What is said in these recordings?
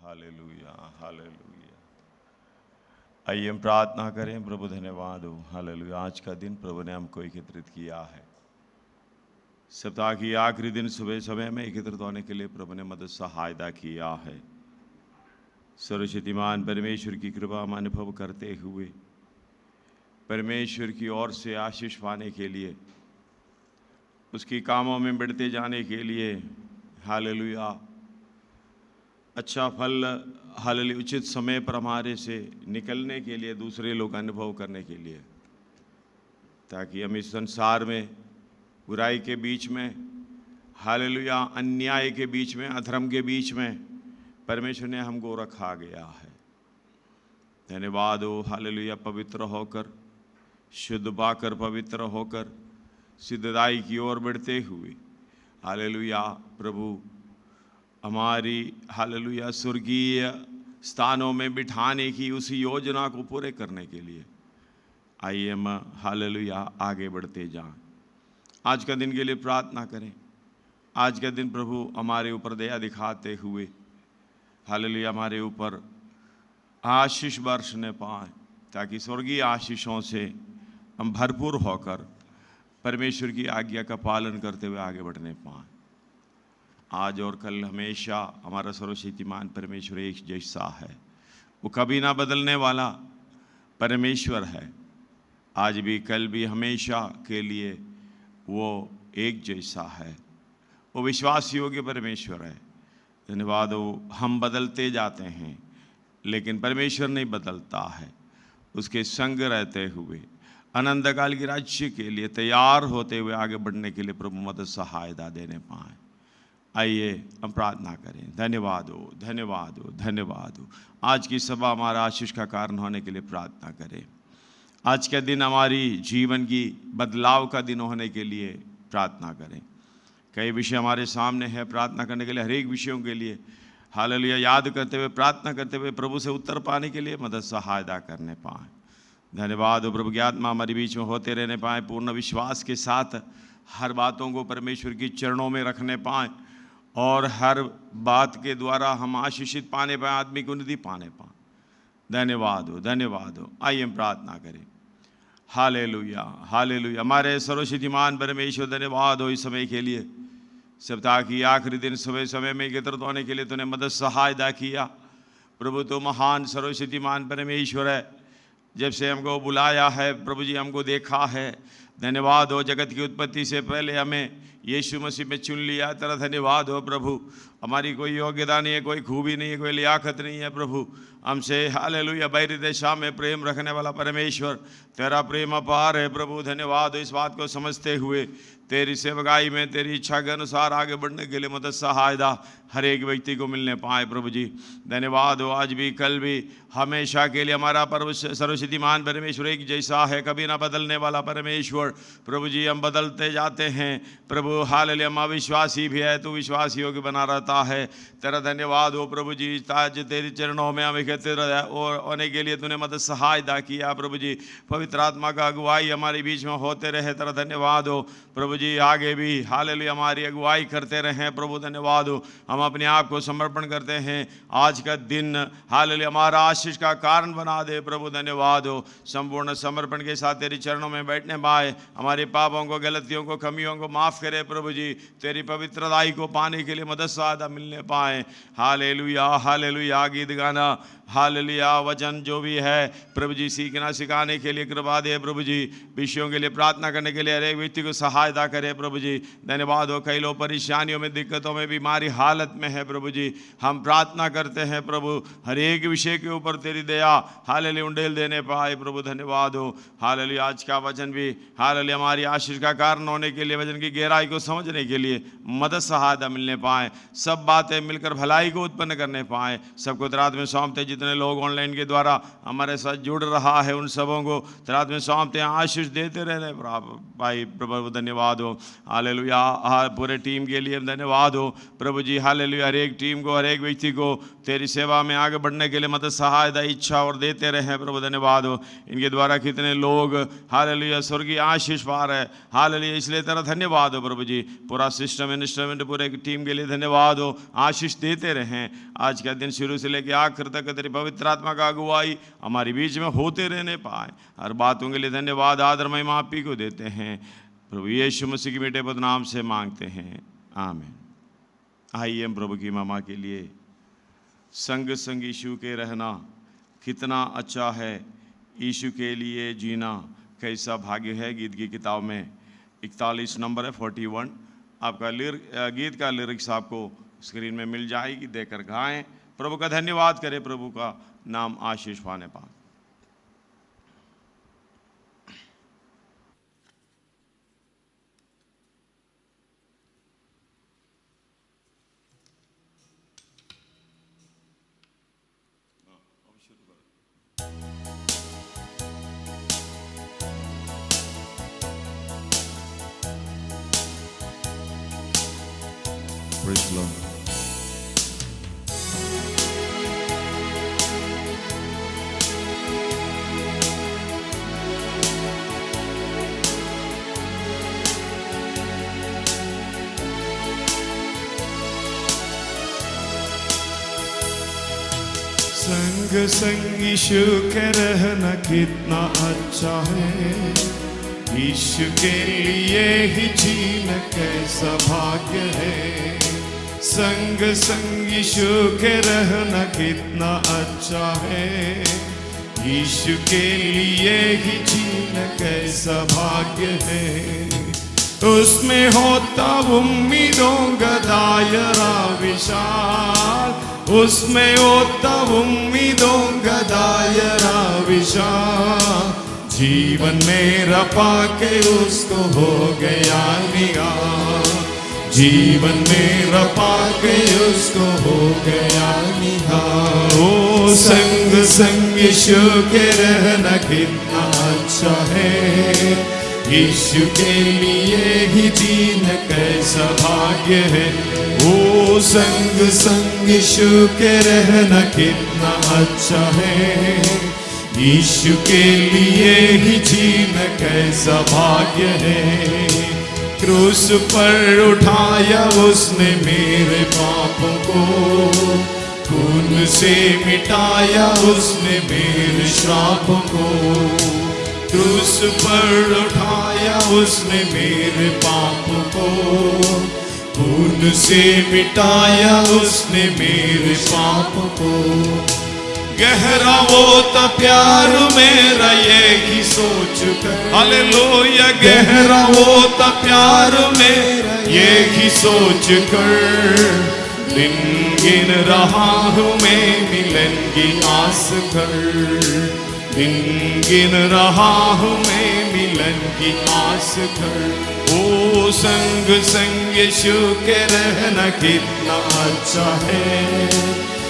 Hallelujah hallelujah. आइए हम प्रार्थना करें। प्रभु धन्यवाद हो, हालेलुया। आज का दिन प्रभु ने हमको एकत्रित किया है। सप्ताह की आखिरी दिन सुबह समय में एकत्रित होने के लिए प्रभु ने मदद सहायता किया है। सर्वशक्तिमान परमेश्वर की कृपा हम अनुभव करते हुए परमेश्वर की ओर से आशीष पाने के लिए, उसकी कामों में बढ़ते जाने के लिए, हालेलुया, अच्छा फल, हालेलुया, उचित समय पर हमारे से निकलने के लिए, दूसरे लोग अनुभव करने के लिए, ताकि हम इस संसार में बुराई के बीच में, हालेलुया, अन्याय के बीच में, अधर्म के बीच में परमेश्वर ने हमको रखा गया है। धन्यवाद हो, हालेलुया। पवित्र होकर, शुद्ध पाकर, पवित्र होकर सिद्धताई की ओर बढ़ते हुए, हालेलुया, प्रभु हमारी, हालेलुया, स्वर्गीय स्थानों में बिठाने की उस योजना को पूरे करने के लिए आइए हम, हालेलुया, आगे बढ़ते जाएं। आज का दिन के लिए प्रार्थना करें। आज का दिन प्रभु हमारे ऊपर दया दिखाते हुए, हालेलुया, हमारे ऊपर आशीष बरसने पाए, ताकि स्वर्गीय आशीषों से हम भरपूर होकर परमेश्वर की आज्ञा का पालन करते हुए आगे बढ़ने पाएं। आज और कल हमेशा हमारा सर्वशक्तिमान परमेश्वर एक जैसा है। वो कभी ना बदलने वाला परमेश्वर है। आज भी, कल भी, हमेशा के लिए वो एक जैसा है। वो विश्वास योग्य परमेश्वर है। धन्यवाद हो। हम बदलते जाते हैं, लेकिन परमेश्वर नहीं बदलता है। उसके संग रहते हुए अनंत काल के राज्य के लिए तैयार होते हुए आगे बढ़ने के लिए प्रभु मदद सहायता देने पाए। आइए हम प्रार्थना करें। धन्यवाद हो, धन्यवाद हो, धन्यवाद हो। आज की सभा हमारा आशीष का कारण होने के लिए प्रार्थना करें। आज का दिन हमारी जीवन की बदलाव का दिन होने के लिए प्रार्थना करें। कई विषय हमारे सामने है प्रार्थना करने के लिए। हर एक विषयों के लिए, हालेलुया, याद करते हुए, प्रार्थना करते हुए प्रभु से उत्तर पाने के लिए मदद सहायता करने पाएँ। धन्यवाद हो प्रभु की आत्मा हमारे बीच में होते रहने पाएँ। पूर्ण विश्वास के साथ हर बातों को परमेश्वर की चरणों में रखने पाएँ, और हर बात के द्वारा हम आशीषित पाने पाएँ, आदमी को उन्नति पाने पाएँ। धन्यवाद हो, धन्यवाद हो। आइए हम प्रार्थना करें। Hallelujah hallelujah. हमारे सर्वशक्तिमान परमेश्वर, धन्यवाद हो इस समय के लिए। सप्ताह की आखिरी दिन सुबह समय में एकत्रित होने के लिए तूने मदद सहायता किया। प्रभु तो महान सर्वशक्तिमान परमेश्वर है। जब से हमको बुलाया है प्रभु जी, हमको देखा है। धन्यवाद हो, जगत की उत्पत्ति से पहले हमें यीशु मसीह में चुन लिया। तेरा धन्यवाद हो प्रभु। हमारी कोई योग्यता नहीं है, कोई खूबी नहीं है, कोई लियाकत नहीं है प्रभु। हमसे, हालेलुया, बैरी देशा में प्रेम रखने वाला परमेश्वर, तेरा प्रेम अपार है प्रभु। धन्यवाद हो। इस बात को समझते हुए तेरी सेवकाई में तेरी इच्छा के अनुसार आगे बढ़ने के लिए मदद सहायता हर एक व्यक्ति को मिलने पाए प्रभु जी। धन्यवाद हो। आज भी, कल भी, हमेशा के लिए हमारा सर्वशक्तिमान परमेश्वर एक जैसा है, कभी ना बदलने वाला परमेश्वर। प्रभु जी, हम बदलते जाते हैं प्रभु, हालेलुया, हम अविश्वासी भी है, तू विश्वास योग्य बना रहता है। तेरा धन्यवाद हो प्रभु जी। आज तेरी चरणों में हम एकत्रित होने के लिए तूने मदद सहायता किया प्रभु जी। पवित्र आत्मा का अगुवाई हमारे बीच में होते रहे। तेरा धन्यवाद हो प्रभु जी। आगे भी, हालेलुया, हमारी अगुवाई करते रहें प्रभु। धन्यवाद हो। हम अपने आप को समर्पण करते हैं। आज का दिन, हालेलुया, हमारा आशीष का कारण बना दे प्रभु। धन्यवाद हो। संपूर्ण समर्पण के साथ तेरी चरणों में बैठने पाए। हमारे पापों को, गलतियों को, कमियों को माफ़ करे प्रभु जी। तेरी पवित्रताई को पाने के लिए मदद सहायता मिलने पाए। Hallelujah hallelujah. गीत गाना, हालेलुया, वचन जो भी है प्रभु जी, सीखना सिखाने के लिए कृपा दे प्रभु जी। विषयों के लिए प्रार्थना करने के लिए हर एक व्यक्ति को सहायता करे प्रभु जी। धन्यवाद हो। कई लोग परेशानियों में, दिक्कतों में, बीमारी हालत में है प्रभु जी। हम प्रार्थना करते हैं प्रभु, हर एक विषय के ऊपर तेरी दया, हालेलुया, उंडेल देने पाए प्रभु। धन्यवाद हो। हालेलुया। आज का वचन भी, हालेलुया, हमारी आशीष का कारण होने के लिए, वचन की गहराई को समझने के लिए मदद सहायता मिलने पाए। सब बातें मिलकर भलाई को उत्पन्न करने पाए। सबको रात में सौंपते। जितने लोग ऑनलाइन के द्वारा हमारे साथ जुड़ रहा है, उन सबों को रात में सौंपते हैं। आशीष देते रहने भाई प्रभु। धन्यवाद हो। हालेलुया। पूरे टीम के लिए धन्यवाद हो प्रभु जी। हालेलुया। हर एक टीम को, हर एक व्यक्ति को तेरी सेवा में आगे बढ़ने के लिए मदद सहायता, इच्छा और देते रहे प्रभु। धन्यवाद हो। इनके द्वारा कितने लोग, हालेलुया, स्वर्गीय आशीष पा रहे हैं। हालेलुया, इसलिए तेरा धन्यवाद हो प्रभु जी। पूरा सिस्टम इंस्ट्रूमेंट पूरे की टीम के लिए धन्यवाद हो। आशीष देते रहें। आज का दिन शुरू से लेकर आखिर तक तेरी पवित्र आत्मा का अगुवाई हमारे बीच में होते रहने पाए। हर बातों के लिए धन्यवाद, आदर महिमा आप ही को देते हैं। प्रभु यीशु मसीह के बेटे पद नाम से मांगते हैं, आमीन। आइए हम प्रभु की महिमा के लिए संग संग यीशु के रहना कितना अच्छा है, यीशु के लिए जीना कैसा भाग्य है। गीत की किताब में 41 नंबर है 41। आपका गीत का लिरिक्स आपको स्क्रीन में मिल जाएगी, देकर गाएं, प्रभु का धन्यवाद करें, प्रभु का नाम आशीष पाने पाए। Praise the Lord. संग संग यीशु के रहना कितना अच्छा है, यीशु के लिए ही जीना कैसा भाग्य है। संग संग यीशु के रहना कितना अच्छा है, यीशु के लिए ही जीना कैसा भाग्य है। उसमें होता उम्मीदों का दायरा विशाल, उसमें होता उम्मीदों का दायरा विशाल। जीवन मेरा पाके उसको हो गया निहाल, जीवन मेरा पाके उसको हो गया निहाल। ओ संग संग यीशु के रहना कितना अच्छा है, यीशु के लिए ही जीना कैसा भाग्य है। ओ संग संग यीशु के रहना कितना अच्छा है, यीशु के लिए ही जीना कैसा भाग्य है। क्रूस पर उठाया उसने मेरे पापों को, खून से मिटाया उसने मेरे श्रापों को। क्रूस पर उठाया उसने मेरे पापों को, खून से मिटाया उसने मेरे पापों को। गहरा वो था प्यार मेरा ये ही सोच कर, हालेलुया, गहरा वो था प्यार मेरा ये ही सोच कर। दिन गिन रहा हूँ मैं मिलन की आस कर, दिन गिन रहा हूँ मैं मिलन की आस कर। ओ संग संग यीशु के रहना कितना अच्छा है,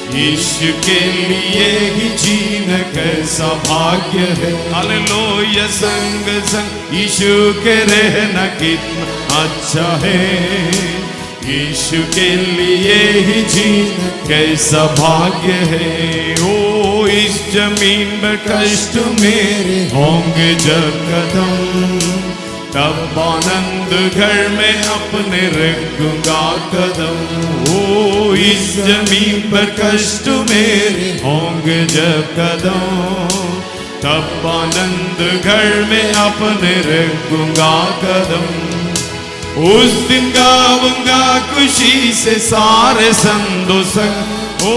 यीशु के लिए ही जीना कैसा भाग्य है। हालेलुया, संग संग यीशु के रहना कितना अच्छा है, यीशु के लिए ही जीना कैसा भाग्य है। ओ इस जमीन पर कष्ट मेरे होंगे जब कदम, तब आनंद घर में अपने रखूंगा कदम। ओ इस जमीन पर कष्ट मेरे होंगे जब कदम, तब आनंद घर में अपने रखूंगा कदम। उस दिन गाऊंगा खुशी से सारे संदो संग, ओ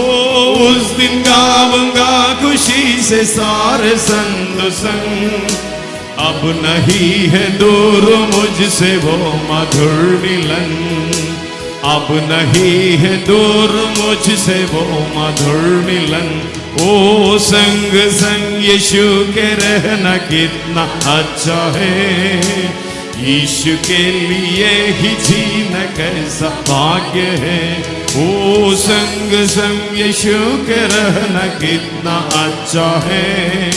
उस दिन गाऊंगा खुशी से सारे संदो संग। अब नहीं है दूर मुझसे वो मधुर मिलन, अब नहीं है दूर मुझसे वो मधुर मिलन। ओ संग संग यीशु के रहना कितना अच्छा है, यीशु के लिए ही जीना कैसा भाग्य है। ओ संग संग यीशु के रहना कितना अच्छा है,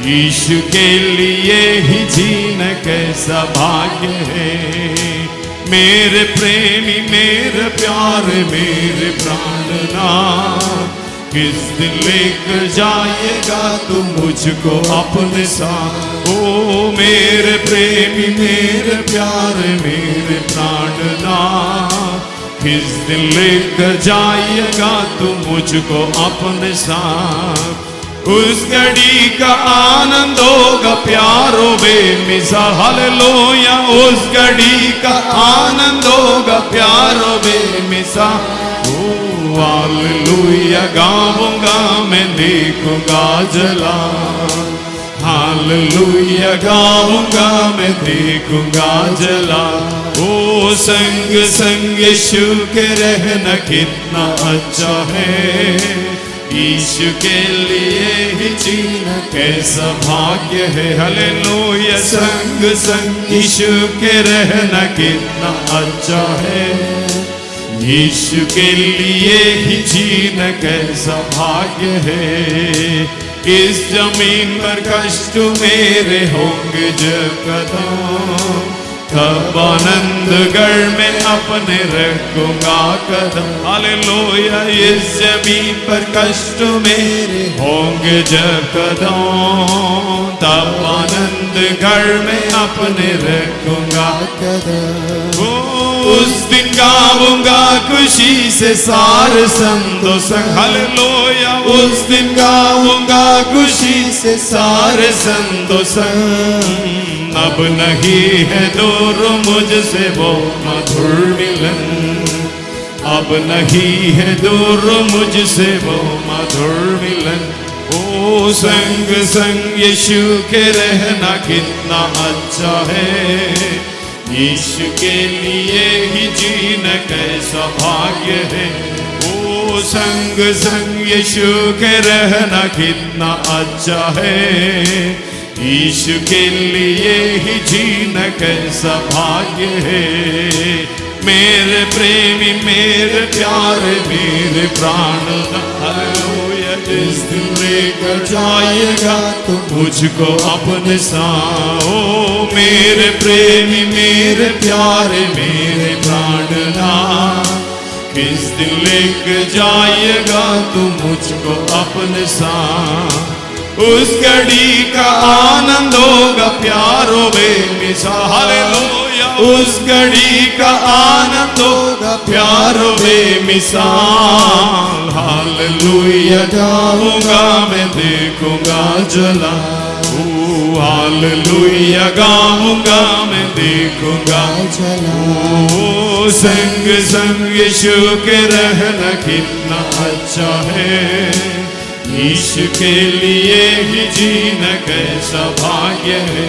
यीशु के लिए ही जीना कैसा भाग्य है। मेरे प्रेमी मेरे प्यारे मेरे प्राणनाथ, किस दिन लेकर जाएगा तू मुझको अपने साथ। ओ मेरे प्रेमी, मेरे प्यारे, मेरे प्राणनाथ, किस दिन लेकर जाइएगा तू मुझको अपने साथ। उस घड़ी का आनंद होगा प्यारो बेमिसाल, हालेलुया। उस घड़ी का आनंद होगा प्यारो बेमिसाल। ओ हालेलुया, गाऊंगा मैं, देखूंगा जला। हालेलुया, गाऊंगा मैं, देखूंगा जला। ओ संग संग यीशु के रहना कितना अच्छा है। यीशु के लिए ही जीना कैसा भाग्य है। हालेलुया, संग संग यीशु के रहना कितना अच्छा है। यीशु के लिए ही जीना कैसा भाग्य है। इस जमीन पर कष्ट मेरे होंगे जब कदम, तब आनंदगढ़ में अपने रखूंगा कदम। हालेलुया, इस जमीन पर कष्ट मेरे होंगे जब कदम, तब आनंदगढ़ में अपने रखूंगा कदम। उस दिन गाऊंगा खुशी से सारे संतों संग। हालेलुया, उस दिन गाऊंगा खुशी से सारे संतों संग। अब नहीं है दूर मुझसे वो मधुर मिलन, अब नहीं है दूर मुझसे वो मधुर मिलन। ओ संग संग यीशु के रहना कितना अच्छा है। यीशु के लिए ही जीना कैसा भाग्य है। ओ संग संग यीशु के रहना कितना अच्छा है। यीशु के लिए ही जीना कैसा भाग्य है। मेरे प्रेमी, मेरे प्यारे, मेरे प्राणनाथ, हालेलुया। जिस दिन लेकर जाएगा तो मुझको अपने साथ। ओ मेरे प्रेमी, मेरे प्यारे, मेरे प्राणनाथ, किस दिन लेकर जाएगा तो मुझको अपने साथ। उस घड़ी का आनंद होगा प्यारो बेमिसाल, हालेलुया। उस घड़ी का आनंद होगा प्यारो बेमिसाल, हालेलुया। गाऊंगा मैं, देखूंगा जला। ओ हालेलुया, गाऊंगा मैं, देखूंगा जला। ओ संग संग यीशु के रहना कितना अच्छा है। यीशु के लिए ही जीना कैसा भाग्य है।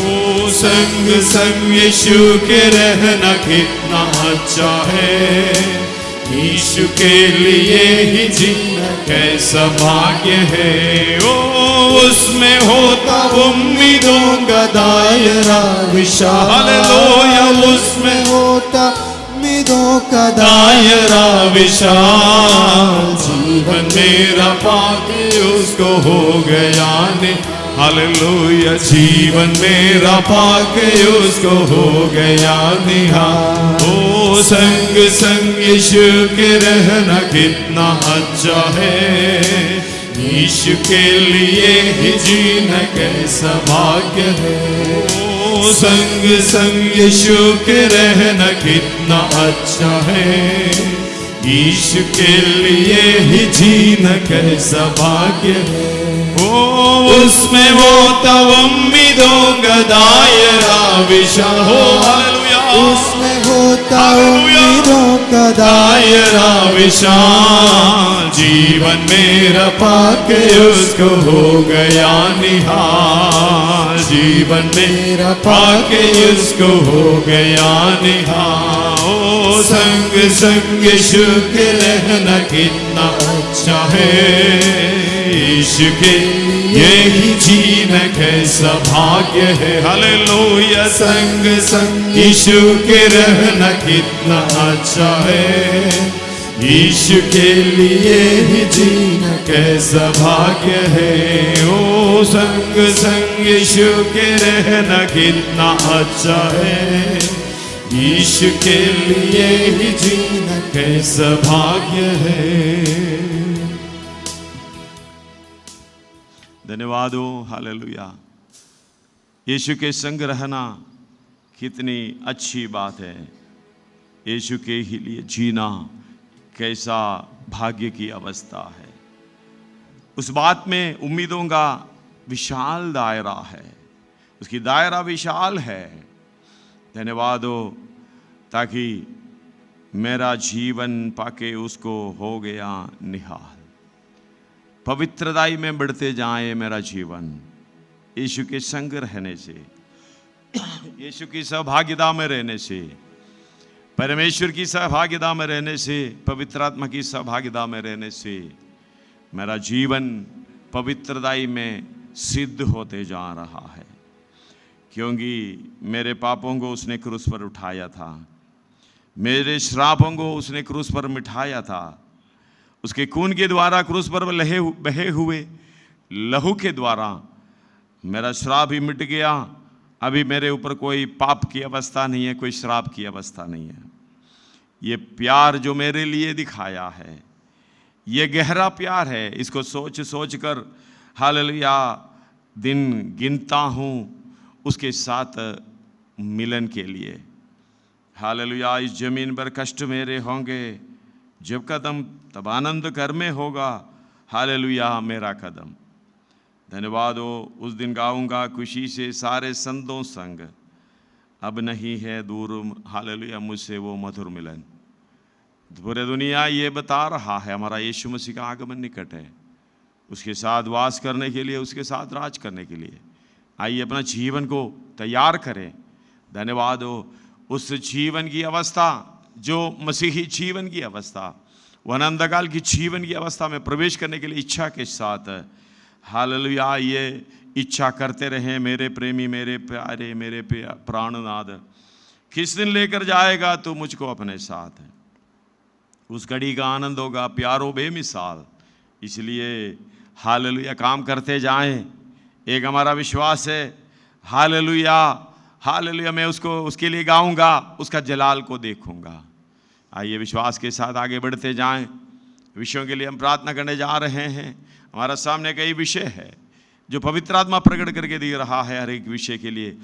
ओ संग संग यीशु के रहना कितना अच्छा है। यीशु के लिए ही जीना कैसा भाग्य है। ओ उसमें होता उम्मीदों का दायरा विशाल, हालेलुया। उसमें होता उम्मीदों का दायरा विशाल। जीवन मेरा पाके उसको हो गया ने, हालेलुया। जीवन मेरा पाके उसको हो गया निहाल। ओ संग संग यीशु के रहना कितना अच्छा है। यीशु के लिए ही जीना कैसा भाग्य है। ओ संग संग यीशु के रहना कितना अच्छा है। यीशु के लिए ही जीना कैसा भाग्य है। ओ उसमें वो तब उम्मीदों का दायरा विशाल हो, हालेलुया। उसमें होता उम्मीदों का दायरा विशाल। जीवन मेरा पाके उसको हो गया निहाल। जीवन मेरा पाके उसको हो गया निहाल। ओ संग संग यीशु के रहना कितना अच्छा है। यीशु के यही जीना कैसा भाग्य है। हालेलुया, संग संग यीशु के रहना कितना अच्छा है। यीशु के लिए ही जीना कैसा भाग्य है। ओ संग संग यीशु के रहना कितना अच्छा है। यीशु के लिए ही जीना कैसा भाग्य है। धन्यवाद हो, हालेलुया। यीशु के संग रहना कितनी अच्छी बात है। यीशु के ही लिए जीना कैसा भाग्य की अवस्था है। उस बात में उम्मीदों का विशाल दायरा है, उसकी दायरा विशाल है। धन्यवाद हो ताकि मेरा जीवन पाके उसको हो गया निहाल। पवित्रताई में बढ़ते जाए मेरा जीवन यीशु के संग रहने से, यीशु की सहभागिता में रहने से, परमेश्वर की सहभागिता में रहने से, पवित्र आत्मा की सहभागिता में रहने से मेरा जीवन पवित्रताई में सिद्ध होते जा रहा है। क्योंकि मेरे पापों को उसने क्रूस पर उठाया था, मेरे श्रापों को उसने क्रूस पर मिटाया था। उसके खून के द्वारा क्रूस पर बहे हुए लहू के द्वारा मेरा श्राप ही मिट गया। अभी मेरे ऊपर कोई पाप की अवस्था नहीं है, कोई श्राप की अवस्था नहीं है। ये प्यार जो मेरे लिए दिखाया है, ये गहरा प्यार है। इसको सोच सोच कर हालेलुया दिन गिनता हूँ उसके साथ मिलन के लिए। हालेलुया इस जमीन पर कष्ट मेरे होंगे, जब कदम तब आनंद कर में होगा। हालेलुया मेरा कदम। धन्यवाद हो उस दिन गाऊंगा खुशी से सारे संतों संग, अब नहीं है दूर हालेलुया मुझसे वो मधुर मिलन। पूरे दुनिया ये बता रहा है हमारा यीशु मसीह का आगमन निकट है, उसके साथ वास करने के लिए, उसके साथ राज करने के लिए। आइए अपना जीवन को तैयार करें। धन्यवाद हो उस जीवन की अवस्था जो मसीही जीवन की अवस्था, वह अनंतकाल की जीवन की अवस्था में प्रवेश करने के लिए इच्छा के साथ हालेलुया ये इच्छा करते रहें। मेरे प्रेमी, मेरे प्यारे, मेरे प्राणनाथ, किस दिन लेकर जाएगा तू मुझको अपने साथ। उस घड़ी का आनंद होगा प्यारो बेमिसाल। इसलिए हालेलुया काम करते जाएं। एक हमारा विश्वास है हालेलुया, हालेलुया मैं उसके लिए गाऊंगा, उसका जलाल को देखूंगा। आइए विश्वास के साथ आगे बढ़ते जाएं। विषयों के लिए हम प्रार्थना करने जा रहे हैं। हमारा सामने कई विषय है जो पवित्र आत्मा प्रकट करके दे रहा है। हर एक विषय के लिए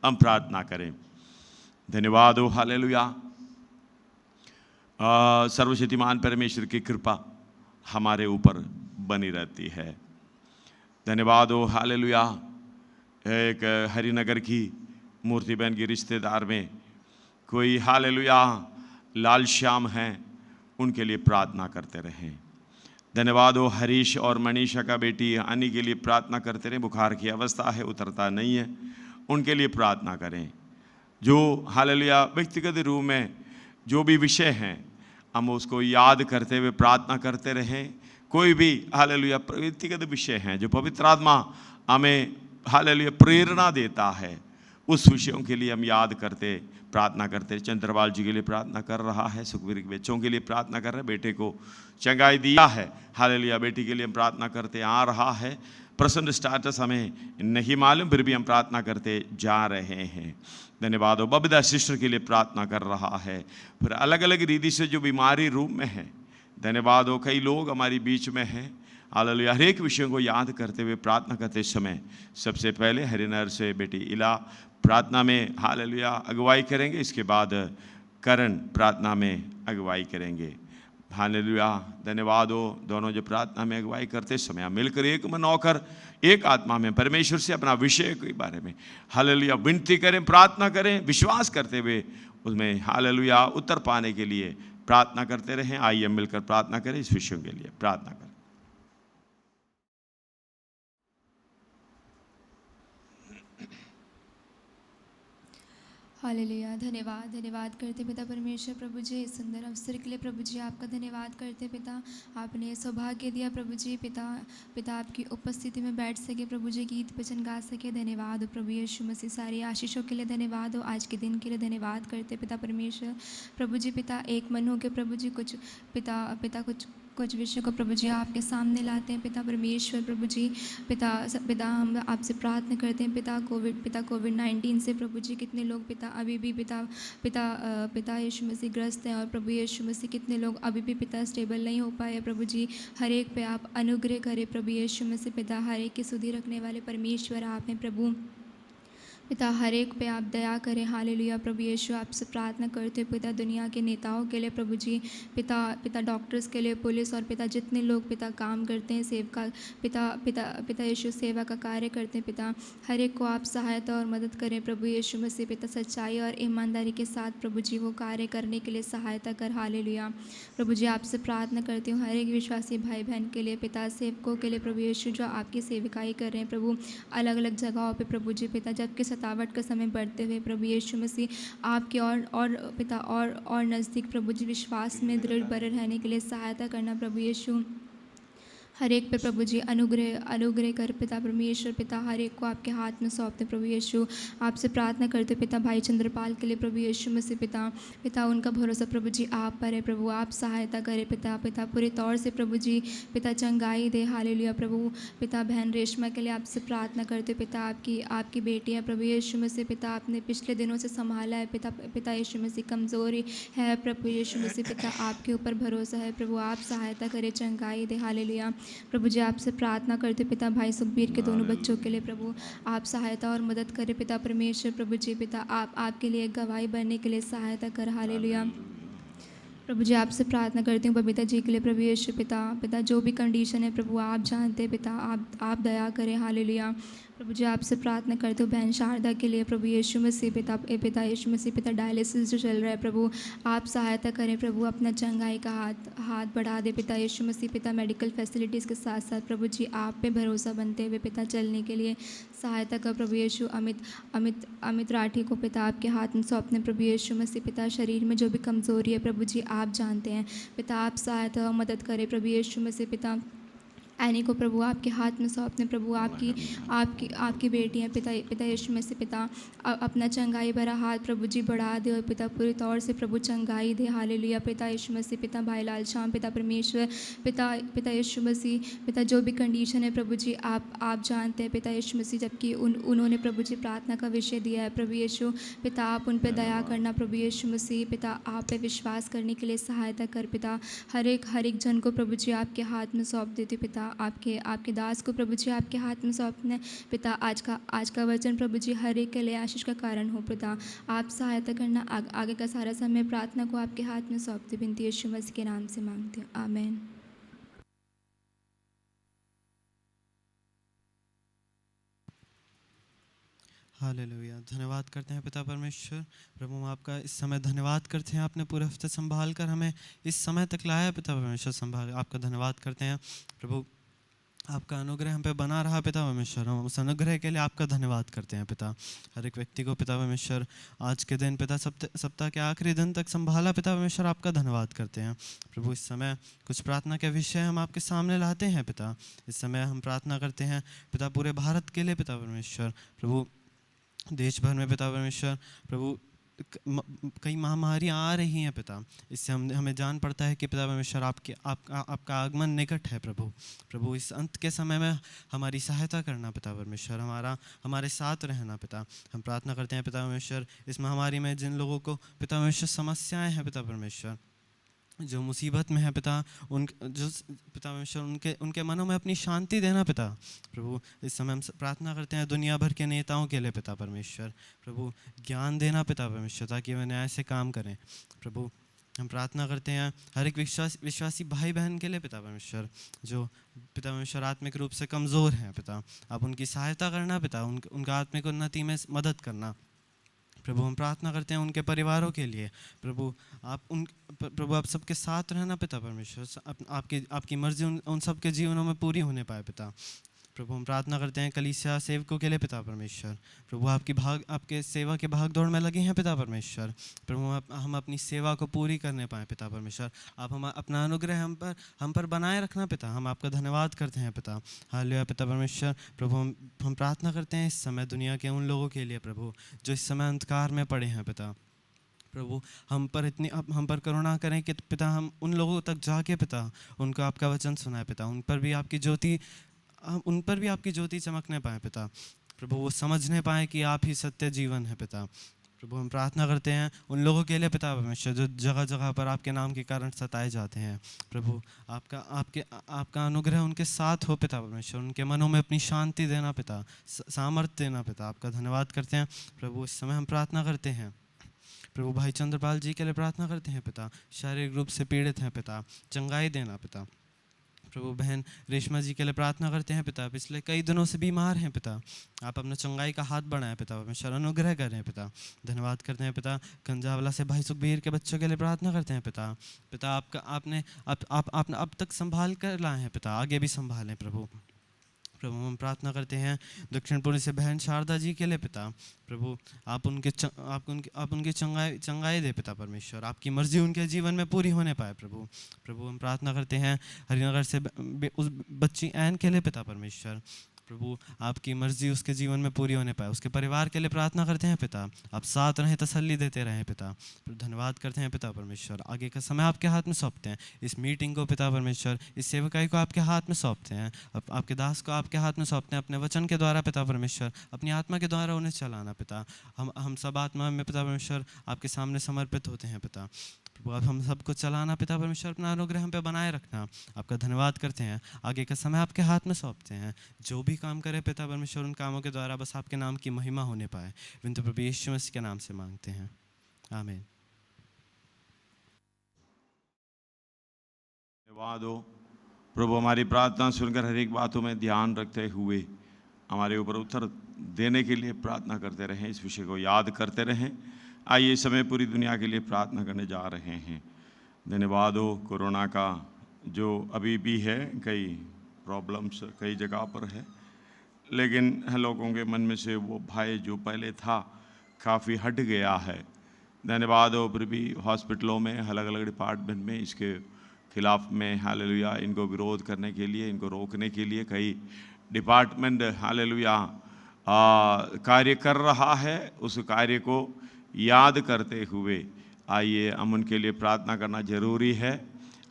हम प्रार्थना करें। धन्यवाद हो हालेलुया। सर्वशक्तिमान परमेश्वर की कृपा हमारे ऊपर बनी रहती है। धन्यवाद हो हालेलुया। एक हरिनगर की मूर्ति बहन की रिश्तेदार में कोई हालेलुया लाल श्याम हैं, उनके लिए प्रार्थना करते रहें। धन्यवाद हो हरीश और मनीषा का बेटी आनी के लिए प्रार्थना करते रहें। बुखार की अवस्था है, उतरता नहीं है, उनके लिए प्रार्थना करें। जो हालेलुया व्यक्तिगत रूप में जो भी विषय हैं हम उसको याद करते हुए प्रार्थना करते रहें। कोई भी हालेलुया व्यक्तिगत विषय हैं जो पवित्र आत्मा हमें हालेलुया प्रेरणा देता है, उस विषयों के लिए हम याद करते प्रार्थना करते। चंद्रपाल जी के लिए प्रार्थना कर रहा है, सुखवीर के बच्चों के लिए प्रार्थना कर रहे हैं, बेटे को चंगाई दिया है हालेलुया, बेटी के लिए हम प्रार्थना करते आ रहा है। प्रसन्न स्टाटस हमें नहीं मालूम, फिर भी हम प्रार्थना करते जा रहे हैं। धन्यवाद हो बबीता सिस्टर के लिए प्रार्थना कर रहा है। फिर अलग अलग रीति से जो बीमारी रूप में है, धन्यवाद हो कई लोग हमारी बीच में हैं हालेलुया। हर एक विषयों को याद करते हुए प्रार्थना करते समय सबसे पहले हरिनगर से बेटी इला प्रार्थना में हालेलुया अगुवाई करेंगे। इसके बाद करण प्रार्थना में अगुवाई करेंगे। हालेलुया धन्यवाद हो दोनों जो प्रार्थना में अगुवाई करते समय मिलकर एक मन होकर एक आत्मा में परमेश्वर से अपना विषय के बारे में हालेलुया विनती करें, प्रार्थना करें, विश्वास करते हुए उसमें हालेलुया उत्तर पाने के लिए प्रार्थना करते रहें। आइए मिलकर प्रार्थना करें, इस विषयों के लिए प्रार्थना करें। हालेलुया धन्यवाद धन्यवाद करते पिता परमेश्वर प्रभु जी इस सुंदर अवसर के लिए प्रभु जी आपका धन्यवाद करते पिता। आपने सौभाग्य दिया प्रभु जी पिता आपकी उपस्थिति में बैठ सके प्रभु जी, गीत भजन गा सके। धन्यवाद हो प्रभु यीशु मसीह, सारी आशीषों के लिए धन्यवाद हो, आज के दिन के लिए धन्यवाद करते पिता परमेश्वर प्रभु जी। पिता एक मन हो के प्रभु जी कुछ पिता कुछ कुछ विषय को प्रभु जी आपके सामने लाते हैं पिता परमेश्वर। प्रभु जी पिता हम आपसे प्रार्थना करते हैं पिता कोविड-19 से प्रभु जी कितने लोग पिता अभी भी पिता यीशु मसीह ग्रस्त हैं, और प्रभु यीशु मसीह कितने लोग अभी भी पिता स्टेबल नहीं हो पाए। प्रभु जी हर एक पे आप अनुग्रह करें प्रभु यीशु मसीह पिता, हर एक की सुधि रखने वाले परमेश्वर आप हैं प्रभु पिता, हर एक पे आप दया करें। हालेलुया प्रभु यीशु आपसे प्रार्थना करते हैं पिता दुनिया के नेताओं के लिए प्रभु जी, पिता डॉक्टर्स के लिए, पुलिस और पिता जितने लोग पिता काम करते हैं सेवका पिता यीशु सेवा का कार्य करते हैं पिता, हर एक को आप सहायता और मदद करें प्रभु यीशु मसीह पिता, सच्चाई और ईमानदारी के साथ प्रभु जी वो कार्य करने के लिए सहायता कर। हालेलुया प्रभु जी आपसे प्रार्थना करती हूँ हर एक विश्वासी भाई बहन के लिए पिता, सेवकों के लिए प्रभु यीशु जो आपकी सेविकाई कर रहे हैं प्रभु अलग अलग जगहों पे प्रभु जी पिता, जबकि सतावट का समय बढ़ते हुए प्रभु यीशु मसीह आपके और पिता और नज़दीक प्रभु जी विश्वास में दृढ़ बने रहने के लिए सहायता करना प्रभु यीशु, हर एक पे प्रभु जी अनुग्रह कर पिता परमेश्वर पिता, हर एक को आपके हाथ में सौंपते प्रभु यीशु। आपसे प्रार्थना करते पिता भाई चंद्रपाल के लिए प्रभु यीशु मसीह पिता उनका भरोसा प्रभु जी आप पर है प्रभु, आप सहायता करें पिता पूरे तौर से प्रभु जी पिता चंगाई दे। हालेलुया प्रभु पिता बहन रेशमा के लिए आपसे प्रार्थना करते पिता, आपकी बेटी है प्रभु यीशु मसीह पिता, आपने पिछले दिनों से संभाला है पिता यीशु मसीह, कमज़ोरी है प्रभु यीशु मसीह पिता, आपके ऊपर भरोसा है प्रभु, आप सहायता करें चंगाई दे। हालेलुया प्रभु जी आपसे प्रार्थना करते पिता भाई सुखबीर के दोनों बच्चों के लिए प्रभु आप सहायता और मदद करें पिता परमेश्वर प्रभु जी पिता, आपके लिए गवाही बनने के लिए सहायता कर। हालेलुया प्रभु जी आपसे प्रार्थना करती हूँ बबीता जी के लिए प्रभु यीशु पिता जो भी कंडीशन है प्रभु आप जानते हैं पिता, आप दया करें। हालेलुया प्रभु जी आपसे प्रार्थना करते हो बहन शारदा के लिए प्रभु यीशु मसीह पिता यीशु मसीह पिता, डायलिसिस जो चल रहा है प्रभु आप सहायता करें प्रभु, अपना चंगाई का हाथ बढ़ा दे पिता यीशु मसीह पिता, मेडिकल फैसिलिटीज़ के साथ साथ प्रभु जी आप पे भरोसा बनते हुए पिता चलने के लिए सहायता कर। प्रभु यीशु अमित राठी को पिता आपके हाथ में सौंपने प्रभु यीशु मसीह पिता, शरीर में जो भी कमज़ोरी है प्रभु जी आप जानते हैं पिता, आप सहायता और मदद करें प्रभु यीशु मसीह पिता। एनी को प्रभु आपके हाथ में सौंपने प्रभु, आपकी बेटी हैं पिता यीशु मसीह पिता, अपना चंगाई भरा हाथ प्रभु जी बढ़ा दे और पिता पूरे तौर से प्रभु चंगाई दे। हालेलुया पिता यीशु मसीह पिता, भाई लाल श्याम पिता परमेश्वर पिता यीशु मसीह पिता, जो भी कंडीशन है प्रभु जी आप जानते हैं पिता यीशु मसीह, जबकि उन्होंने प्रभु जी प्रार्थना का विषय दिया है प्रभु यीशु पिता, आप उन पर दया करना प्रभु यीशु मसीह पिता, आप पे विश्वास करने के लिए सहायता कर पिता, हर एक जन को प्रभु जी आपके हाथ में सौंप देते पिता, आपके दास को प्रभु जी आपके हाथ में सौंपने पिता, आज का वचन प्रभु जी हर एक के लिए आशीष का कारण हो पिता, आप सहायता करना। आगे का सारा समय प्रार्थना को आपके हाथ में सौंपते बिनती यीशु मसीह के नाम से मांगते हैं, आमीन। हालेलुया धन्यवाद करते हैं पिता परमेश्वर प्रभु, हम आपका इस समय धन्यवाद करते हैं, आपने पूरे हफ्ते संभाल कर हमें इस समय तक लाया पिता परमेश्वर, संभाल आपका धन्यवाद करते हैं प्रभु, आपका अनुग्रह हम पे बना रहा पिता परमेश्वर, हम उस अनुग्रह के लिए आपका धन्यवाद करते हैं पिता। हर एक व्यक्ति को पिता परमेश्वर आज के दिन पिता सप्ताह के आखिरी दिन तक संभाला पिता परमेश्वर, आपका धन्यवाद करते हैं प्रभु। इस समय कुछ प्रार्थना के विषय हम आपके सामने लाते हैं पिता, इस समय हम प्रार्थना करते हैं पिता पूरे भारत के लिए पिता परमेश्वर प्रभु, देश भर में पिता परमेश्वर प्रभु कई महामारियाँ आ रही हैं पिता, इससे हमें जान पड़ता है कि पिता परमेश्वर आपका आगमन निकट है प्रभु इस अंत के समय में हमारी सहायता करना पिता परमेश्वर, हमारे साथ रहना पिता। हम प्रार्थना करते हैं पिता परमेश्वर इस महामारी में जिन लोगों को पिता परमेश्वर समस्याएं हैं पिता परमेश्वर, जो मुसीबत में है पिता, जो पिता परमेश्वर उनके मनों में अपनी शांति देना पिता प्रभु। इस समय हम प्रार्थना करते हैं दुनिया भर के नेताओं के लिए पिता परमेश्वर प्रभु, ज्ञान देना पिता परमेश्वर ताकि वे न्याय से काम करें प्रभु। हम प्रार्थना करते हैं हर एक विश्वासी भाई बहन के लिए पिता परमेश्वर, जो पिता परमेश्वर आत्मिक रूप से कमज़ोर हैं पिता, आप उनकी सहायता करना पिता, उनका आत्मिक उन्नति में मदद करना प्रभु। हम प्रार्थना करते हैं उनके परिवारों के लिए प्रभु, आप सबके साथ रहना पिता परमेश्वर, आपकी मर्जी उन सबके जीवनों में पूरी होने पाए पिता प्रभु। हम प्रार्थना करते हैं कलीसिया सेवकों के लिए पिता परमेश्वर प्रभु, आपके सेवा के भाग दौड़ में लगे हैं पिता परमेश्वर प्रभु, हम अपनी सेवा को पूरी करने पाएँ पिता परमेश्वर, आप अपना अनुग्रह हम पर बनाए रखना पिता, हम आपका धन्यवाद करते हैं पिता। हालेलुया पिता परमेश्वर प्रभु, हम प्रार्थना करते हैं इस समय दुनिया के उन लोगों के लिए प्रभु जो इस समय अंधकार में पड़े हैं पिता प्रभु हम पर करुणा करें कि पिता हम उन लोगों तक जाके पिता उनको आपका वचन सुनाए पिता, उन पर भी आपकी ज्योति चमकने पाए पिता। प्रभु वो समझने पाए कि आप ही सत्य जीवन है पिता। प्रभु हम प्रार्थना करते हैं उन लोगों के लिए पिता परमेश्वर जो जगह जगह पर आपके नाम के कारण सताए जाते हैं। प्रभु आपका अनुग्रह उनके साथ हो पिता परमेश्वर, उनके मनों में अपनी शांति देना पिता, सामर्थ्य देना पिता। आपका धन्यवाद करते हैं प्रभु। इस समय हम प्रार्थना करते हैं प्रभु भाई चंद्रपाल जी के लिए प्रार्थना करते हैं पिता, शारीरिक रूप से पीड़ित हैं पिता, चंगाई देना पिता। प्रभु बहन रेशमा जी के लिए प्रार्थना करते हैं पिता, पिछले कई दिनों से बीमार हैं पिता, आप अपना चंगाई का हाथ बढ़ाएं पिता, परमेश्वर अनुग्रह करें पिता। धन्यवाद करते हैं पिता। गंजावला से भाई सुखबीर के बच्चों के लिए प्रार्थना करते हैं पिता। पिता आपने अब तक संभाल कर लाए हैं पिता, आगे भी संभालें प्रभु। प्रभु हम प्रार्थना करते हैं दक्षिणपुरी से बहन शारदा जी के लिए पिता। प्रभु आप उनकी चंगाई दे पिता परमेश्वर, आपकी मर्जी उनके जीवन में पूरी होने पाए प्रभु। प्रभु हम प्रार्थना करते हैं हरिनगर से उस बच्ची ऐन के लिए पिता परमेश्वर। प्रभु आपकी मर्जी उसके जीवन में पूरी होने पाए, उसके परिवार के लिए प्रार्थना करते हैं पिता, आप साथ रहें, तसल्ली देते रहें पिता। धन्यवाद करते हैं पिता परमेश्वर। आगे का समय आपके हाथ में सौंपते हैं, इस मीटिंग को पिता परमेश्वर, इस सेवकाई को आपके हाथ में सौंपते हैं, आपके दास को आपके हाथ में सौंपते हैं। अपने वचन के द्वारा पिता परमेश्वर, अपनी आत्मा के द्वारा उन्हें चलाना पिता। हम सब आत्मा में पिता परमेश्वर आपके सामने समर्पित होते हैं पिता। प्रभु आप हम सबको चलाना पिता परमेश्वर, अपना अनुग्रह हम पे बनाए रखना। आपका धन्यवाद करते हैं, आगे का समय आपके हाथ में सौंपते हैं। जो भी काम करे पिता परमेश्वर, उन कामों के द्वारा बस आपके नाम की महिमा होने पाए, विनती प्रभु यीशु मसीह के नाम से मांगते हैं, आमीन। धन्यवाद हो प्रभु, हमारी प्रार्थना सुनकर हर एक बातों में ध्यान रखते हुए हमारे ऊपर उत्तर देने के लिए प्रार्थना करते रहें, इस विषय को याद करते रहें। आइए इस समय पूरी दुनिया के लिए प्रार्थना करने जा रहे हैं। धन्यवाद हो कोरोना का जो अभी भी है, कई प्रॉब्लम्स कई जगह पर है, लेकिन लोगों के मन में से वो भय जो पहले था काफ़ी हट गया है। धन्यवाद हो फिर भी हॉस्पिटलों में अलग अलग डिपार्टमेंट में इसके खिलाफ में हालेलुया इनको विरोध करने के लिए, इनको रोकने के लिए कई डिपार्टमेंट हालेलुया कार्य कर रहा है। उस कार्य को याद करते हुए आइए हम उनके लिए प्रार्थना करना जरूरी है।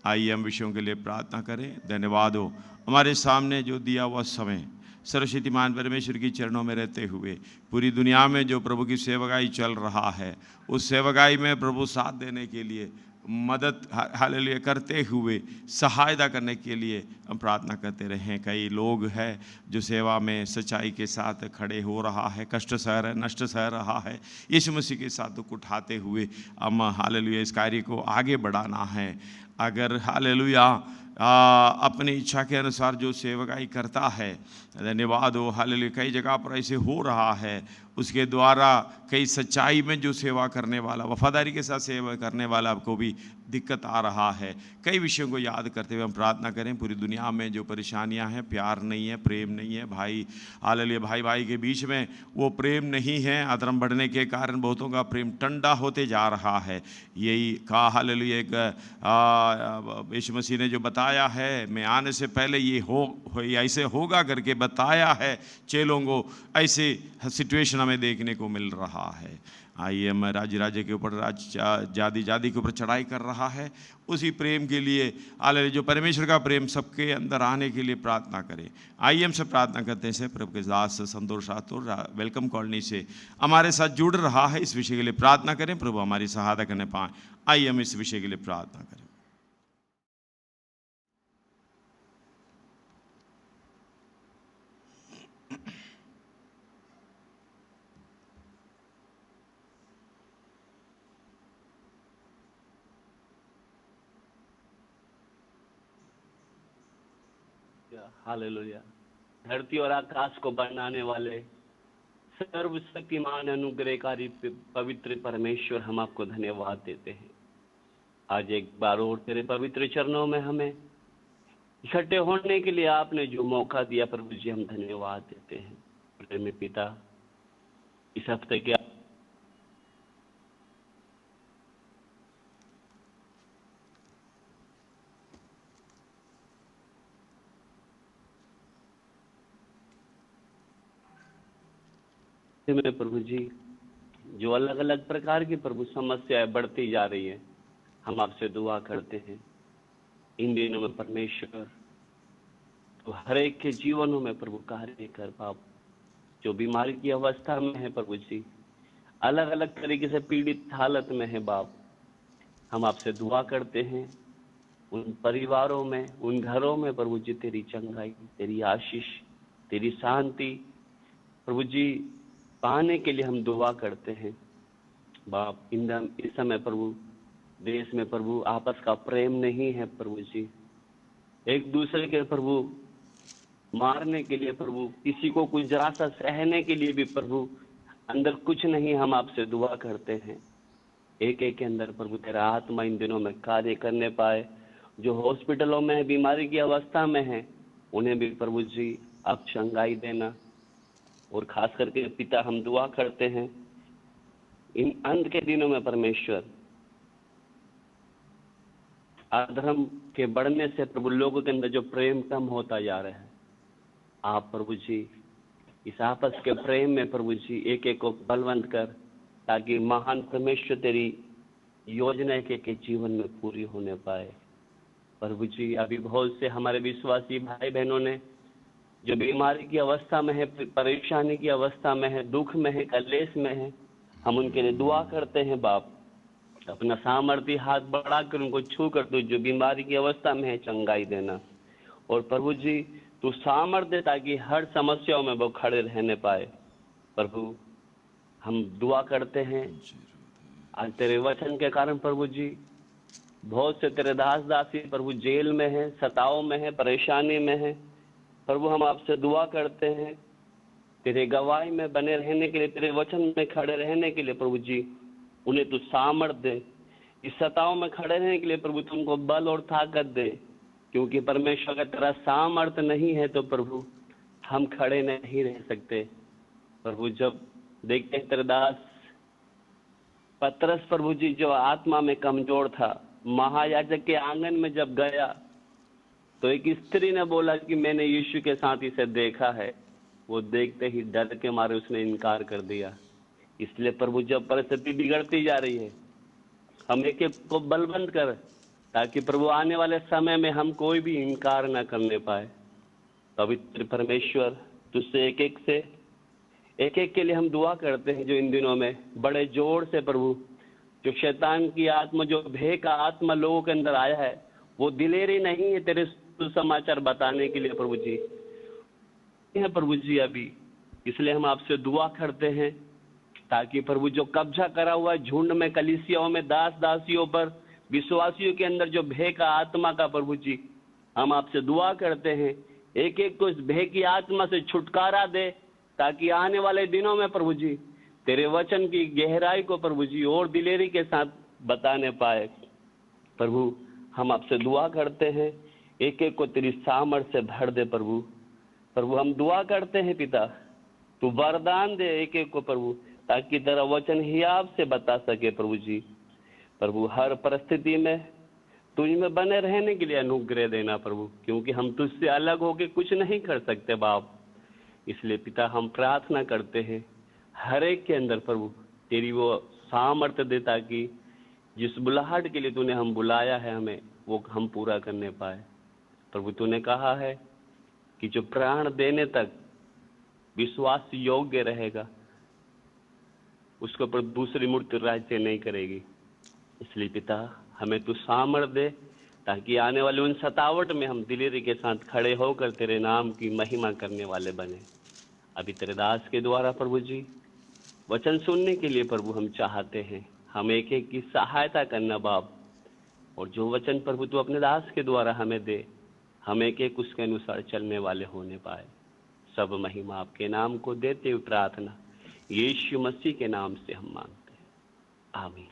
आइए हम विषयों के लिए प्रार्थना करें। धन्यवाद हो हमारे सामने जो दिया हुआ समय सर्वशक्तिमान परमेश्वर की चरणों में रहते हुए पूरी दुनिया में जो प्रभु की सेवकाई चल रहा है, उस सेवकाई में प्रभु साथ देने के लिए, मदद हालेलुया करते हुए सहायता करने के लिए हम प्रार्थना करते रहें। कई लोग हैं जो सेवा में सच्चाई के साथ खड़े हो रहा है, कष्ट सह रहा है, नष्ट सह रहा है, यीशु मसीह के साथ दुख उठाते हुए हम हालेलुया इस कार्य को आगे बढ़ाना है। अगर हालेलुया अपनी इच्छा के अनुसार जो सेवकाई करता है, धन्यवाद हो हालेलुया कई जगह पर ऐसे हो रहा है, उसके द्वारा कई सच्चाई में जो सेवा करने वाला, वफादारी के साथ सेवा करने वाला को भी दिक्कत आ रहा है। कई विषयों को याद करते हुए हम प्रार्थना करें। पूरी दुनिया में जो परेशानियां हैं, प्यार नहीं है, प्रेम नहीं है, भाई हालेलुया भाई भाई के बीच में वो प्रेम नहीं है, अधर्म बढ़ने के कारण बहुतों का प्रेम ठंडा होते जा रहा है। यही कहा हालेलुया एक यीशु मसीह ने जो बताया है, मैं आने से पहले ये ऐसे होगा करके बताया है चेलों को, ऐसे सिचुएशन हमें देखने को मिल रहा है। आइए हम राजे के ऊपर जादी के ऊपर चढ़ाई कर रहा है, उसी प्रेम के लिए हालेलुया जो परमेश्वर का प्रेम सबके अंदर आने के लिए प्रार्थना करें। आइए हम सब प्रार्थना करते हैं। प्रभु के दास संतोष राठौर वेलकम कॉलोनी से हमारे साथ जुड़ रहा है, इस विषय के लिए प्रार्थना करें, प्रभु हमारी सहायता करने पाए। आइए हम इस विषय के लिए प्रार्थना करें। हालेलुया। धरती और आकाश को बनाने वाले सर्वशक्तिमान अनुग्रहकारी पवित्र परमेश्वर, हम आपको धन्यवाद देते हैं। आज एक बार और तेरे पवित्र चरणों में हमें इकट्ठे होने के लिए आपने जो मौका दिया प्रभु जी, हम धन्यवाद देते हैं। प्रेमी पिता, इस हफ्ते के में प्रभु जी जो अलग अलग प्रकार की प्रभु समस्याएं बढ़ती जा रही है, हम आपसे दुआ करते हैं इन दिनों में परमेश्वर तो हर एक के जीवनों में प्रभु कार्य कर बाप। जो बीमारी की अवस्था में है प्रभु जी, अलग अलग तरीके से पीड़ित हालत में है बाप, हम आपसे दुआ करते हैं उन परिवारों में, उन घरों में प्रभु जी तेरी चंगाई, तेरी आशीष, तेरी शांति प्रभु जी पाने के लिए हम दुआ करते हैं बाप। इस समय प्रभु देश में प्रभु आपस का प्रेम नहीं है प्रभु जी, एक दूसरे के प्रभु मारने के लिए प्रभु, किसी को कुछ जरा सा सहने के लिए भी प्रभु अंदर कुछ नहीं। हम आपसे दुआ करते हैं एक एक के अंदर प्रभु तेरा आत्मा इन दिनों में कार्य करने पाए। जो हॉस्पिटलों में बीमारी की अवस्था में है उन्हें भी प्रभु जी अब चंगाई देना। और खास करके पिता हम दुआ करते हैं इन अंत के दिनों में परमेश्वर अधर्म के बढ़ने से प्रभु लोगों के अंदर जो प्रेम कम होता जा रहा है, आप प्रभु जी इस आपस के प्रेम में प्रभु जी एक एक को बलवंत कर, ताकि महान परमेश्वर तेरी योजना एक एक के जीवन में पूरी होने पाए प्रभु जी। अभी बहुत से हमारे विश्वासी भाई बहनों ने जो बीमारी की अवस्था में है, परेशानी की अवस्था में है, दुख में है, कलेश में है, हम उनके लिए दुआ करते हैं बाप। अपना सामर्थ्य हाथ बढ़ाकर उनको छू कर तू जो बीमारी की अवस्था में है चंगाई देना। और प्रभु जी तू सामर्थ्य ताकि हर समस्याओं में वो खड़े रहने पाए प्रभु। हम दुआ करते हैं आज तेरे वचन के कारण प्रभु जी बहुत से तेरे दास दासी प्रभु जेल में है, सताव में है, परेशानी में है प्रभु। हम आपसे दुआ करते हैं तेरे गवाही में बने रहने के लिए, तेरे वचन में खड़े रहने के लिए प्रभु जी उन्हें तू सामर्थ्य दे। इस सताव में खड़े रहने के लिए प्रभु तुमको बल और ताकत दे, क्योंकि परमेश्वर का तेरा सामर्थ्य नहीं है तो प्रभु हम खड़े नहीं रह सकते प्रभु। जब देखते तेरे दास पतरस प्रभु जी जो आत्मा में कमजोर था, महायाजक के आंगन में जब गया तो एक स्त्री ने बोला कि मैंने यीशु के साथ इसे देखा है। वो देखते ही डर के मारे उसने इनकार कर दिया। इसलिए प्रभु जब परिस्थिति बिगड़ती जा रही है, हम एक एक को बलवंत कर, ताकि प्रभु आने वाले समय में हम कोई भी इनकार न करने पाए। पवित्र परमेश्वर तुझसे एक एक के लिए हम दुआ करते हैं जो इन दिनों में बड़े जोर से प्रभु जो शैतान की आत्मा, जो भय का आत्मा लोगों के अंदर आया है, वो दिलेरी नहीं है तेरे सुसमाचार बताने के लिए प्रभु जी है प्रभु जी अभी। इसलिए हम आपसे दुआ करते हैं ताकि प्रभु जो कब्जा करा हुआ है झुंड में, कलीसियाओं में, दास दासियों पर, विश्वासियों के अंदर जो भय का आत्मा का प्रभु जी हम आपसे दुआ करते हैं एक एक को इस भय की आत्मा से छुटकारा दे, ताकि आने वाले दिनों में प्रभु जी तेरे वचन की गहराई को प्रभु जी और दिलेरी के साथ बताने पाए प्रभु। हम आपसे दुआ करते हैं एक एक को तेरी सामर्थ्य से भर दे प्रभु। हम दुआ करते हैं पिता तू वरदान दे एक एक को प्रभु, ताकि तेरा वचन ही आपसे बता सके प्रभु जी। हर परिस्थिति में तुझ में बने रहने के लिए अनुग्रह देना प्रभु, क्योंकि हम तुझसे अलग होके कुछ नहीं कर सकते बाप। इसलिए पिता हम प्रार्थना करते हैं हर एक के अंदर प्रभु तेरी वो सामर्थ्य दे, ताकि जिस बुलाहट के लिए तूने हम बुलाया है हमें वो हम पूरा करने पाए प्रभु। तूने कहा है कि जो प्राण देने तक विश्वास योग्य रहेगा उसको पर दूसरी मूर्ति राज्य नहीं करेगी। इसलिए पिता हमें तू सामर्थ्य दे, ताकि आने वाले उन सतावट में हम दिलेरी के साथ खड़े होकर तेरे नाम की महिमा करने वाले बने। अभी तेरे दास के द्वारा प्रभु जी वचन सुनने के लिए प्रभु हम चाहते हैं, हम एक एक की सहायता करना बाप। और जो वचन प्रभु तू अपने दास के द्वारा हमें दे, हम एक एक उसके अनुसार चलने वाले होने पाए। सब महिमा आपके नाम को देते हुए प्रार्थना यीशु मसीह के नाम से हम मांगते हैं, आमीन।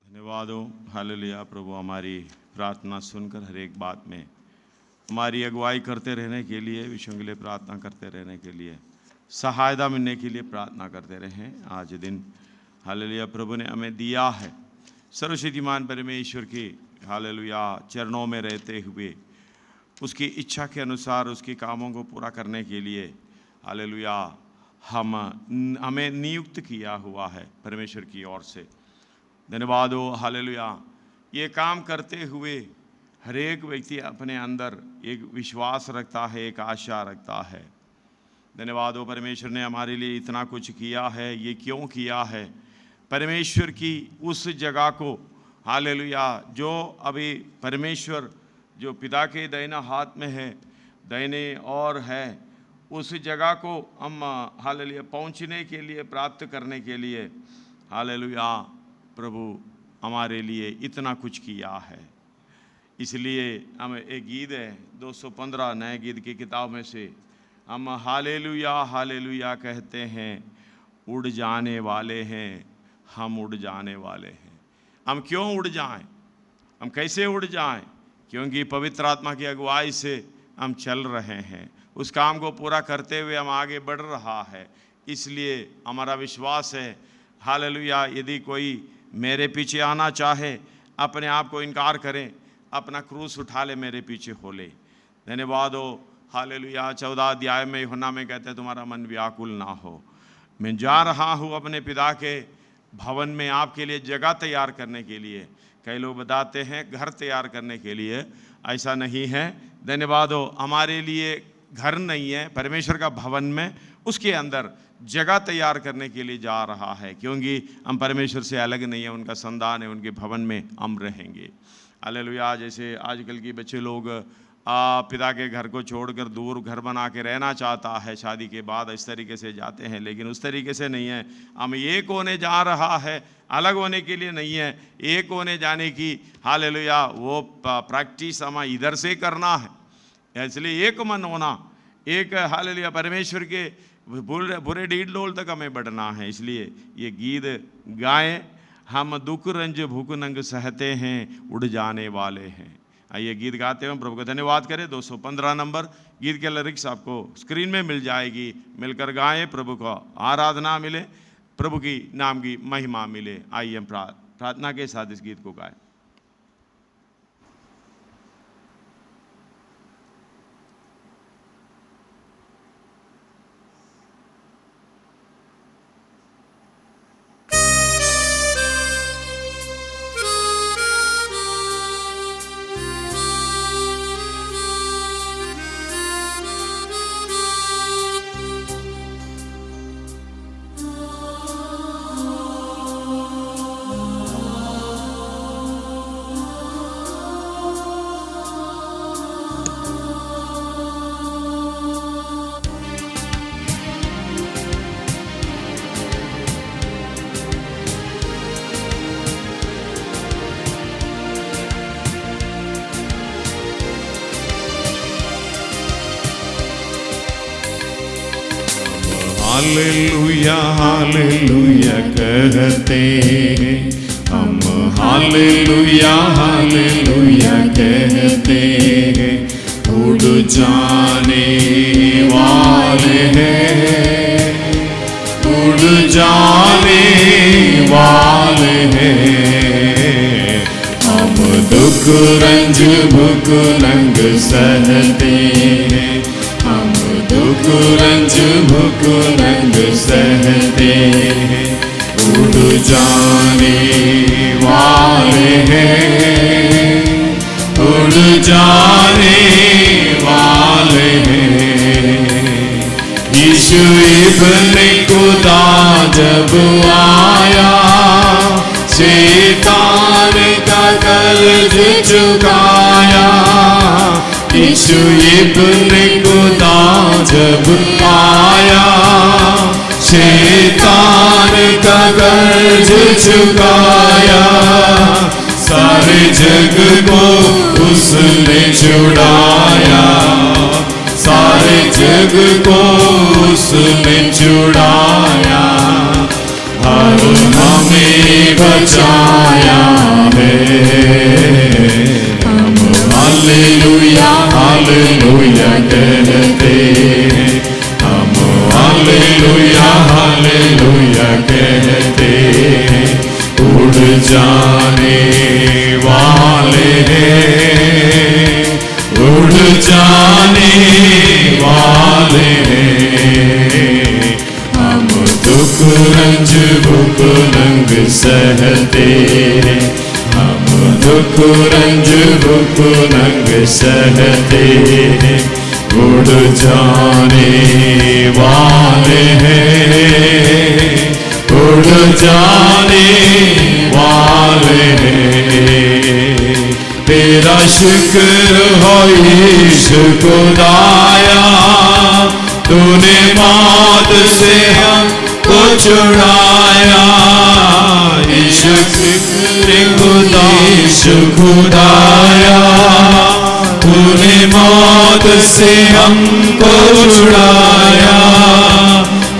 धन्यवाद हो हालेलुया प्रभु, हमारी प्रार्थना सुनकर हर एक बात में हमारी अगुवाई करते रहने के लिए, विषयों के लिए प्रार्थना करते रहने के लिए, सहायता मिलने के लिए प्रार्थना करते रहें। आज दिन हालेलुया प्रभु ने हमें दिया है, सर्वशक्तिमान परमेश्वर के हालेलुया चरणों में रहते हुए उसकी इच्छा के अनुसार उसके कामों को पूरा करने के लिए हालेलुया हमें नियुक्त किया हुआ है परमेश्वर की ओर से। धन्यवाद हो हालेलुया। ये काम करते हुए हर एक व्यक्ति अपने अंदर एक विश्वास रखता है, एक आशा रखता है। धन्यवाद हो परमेश्वर ने हमारे लिए इतना कुछ किया है। ये क्यों किया है? परमेश्वर की उस जगह को हालेलुया जो अभी परमेश्वर जो पिता के दाहिना हाथ में है, दाहिने और है, उस जगह को हम हालेलुया पहुंचने के लिए, प्राप्त करने के लिए हालेलुया प्रभु हमारे लिए इतना कुछ किया है। इसलिए हम एक गीत है 215 नए गीत की किताब में से हम हालेलुया हालेलुया कहते हैं। उड़ जाने वाले हैं, हम उड़ जाने वाले हैं। हम क्यों उड़ जाएं? हम कैसे उड़ जाएं? क्योंकि पवित्र आत्मा की अगुवाई से हम चल रहे हैं, उस काम को पूरा करते हुए हम आगे बढ़ रहा है। इसलिए हमारा विश्वास है हालेलुया यदि कोई मेरे पीछे आना चाहे, अपने आप को इनकार करें, अपना क्रूस उठा ले, मेरे पीछे हो ले। धन्यवाद हो हालेलुया। 14 अध्याय में यूहन्ना में कहते हैं तुम्हारा मन व्याकुल ना हो, मैं जा रहा हूँ अपने पिता के भवन में आपके लिए जगह तैयार करने के लिए। कई लोग बताते हैं घर तैयार करने के लिए, ऐसा नहीं है। धन्यवाद हो, हमारे लिए घर नहीं है, परमेश्वर का भवन में उसके अंदर जगह तैयार करने के लिए जा रहा है, क्योंकि हम परमेश्वर से अलग नहीं है, उनका संतान है, उनके भवन में हम रहेंगे। हालेलुया। जैसे आजकल के बच्चे लोग पिता के घर को छोड़कर दूर घर बना के रहना चाहता है, शादी के बाद इस तरीके से जाते हैं, लेकिन उस तरीके से नहीं है। हम एक होने जा रहा है, अलग होने के लिए नहीं है, एक होने जाने की हालेलुया वो प्रैक्टिस हमें इधर से करना है। इसलिए एक मन होना, एक हालेलुया परमेश्वर के बुरे डीड डोल तक हमें बढ़ना है। इसलिए ये गीत गाएं, हम दुख रंज भूख नंग सहते हैं, उड़ जाने वाले हैं। आइए गीत गाते हैं, प्रभु का धन्यवाद करें। 215 नंबर गीत के लिरिक्स आपको स्क्रीन में मिल जाएगी, मिलकर गाएं, प्रभु को आराधना मिले, प्रभु की नाम की महिमा मिले। आइए हम प्रार्थना के साथ इस गीत को गाएं। हालेलुया हालेलुया कहते हैं हम, हालेलुया हालेलुया कहते हैं। उड़ जाने वाले हैं, उड़ जाने वाले हैं। हम दुख रंज भूख नंग सहते हैं, हम दुख रंज भूख नंग सहते हैं। उड़ जाने वाले हैं, उड़ जाने वाले हैं। यीशु इब्ने खुदा जब आया, शैतान का कर्ज चुकाया। यीशु इब्ने खुदा जब आया, शैतान का कर्ज चुकाया। सारे जग को उसने छुड़ाया, सारे जग को उसने छुड़ाया। हर हमें बचाया है। हम हालेलुया हालेलुया कहते हैं, हम हालेलुया हालेलुया कहते हैं। उड़ जाने वाले हैं, उड़ दुख रंज भुख नंग सहते हैं, उड़ जाने वाले हैं, उड़ जाने वाले हैं। तेरा शुक्र हो यीशु खुदाया, तूने मौत से हमको छुड़ाया। यीशु खुदा, यीशु खुदाया, तूने मौत से हमको छुड़ाया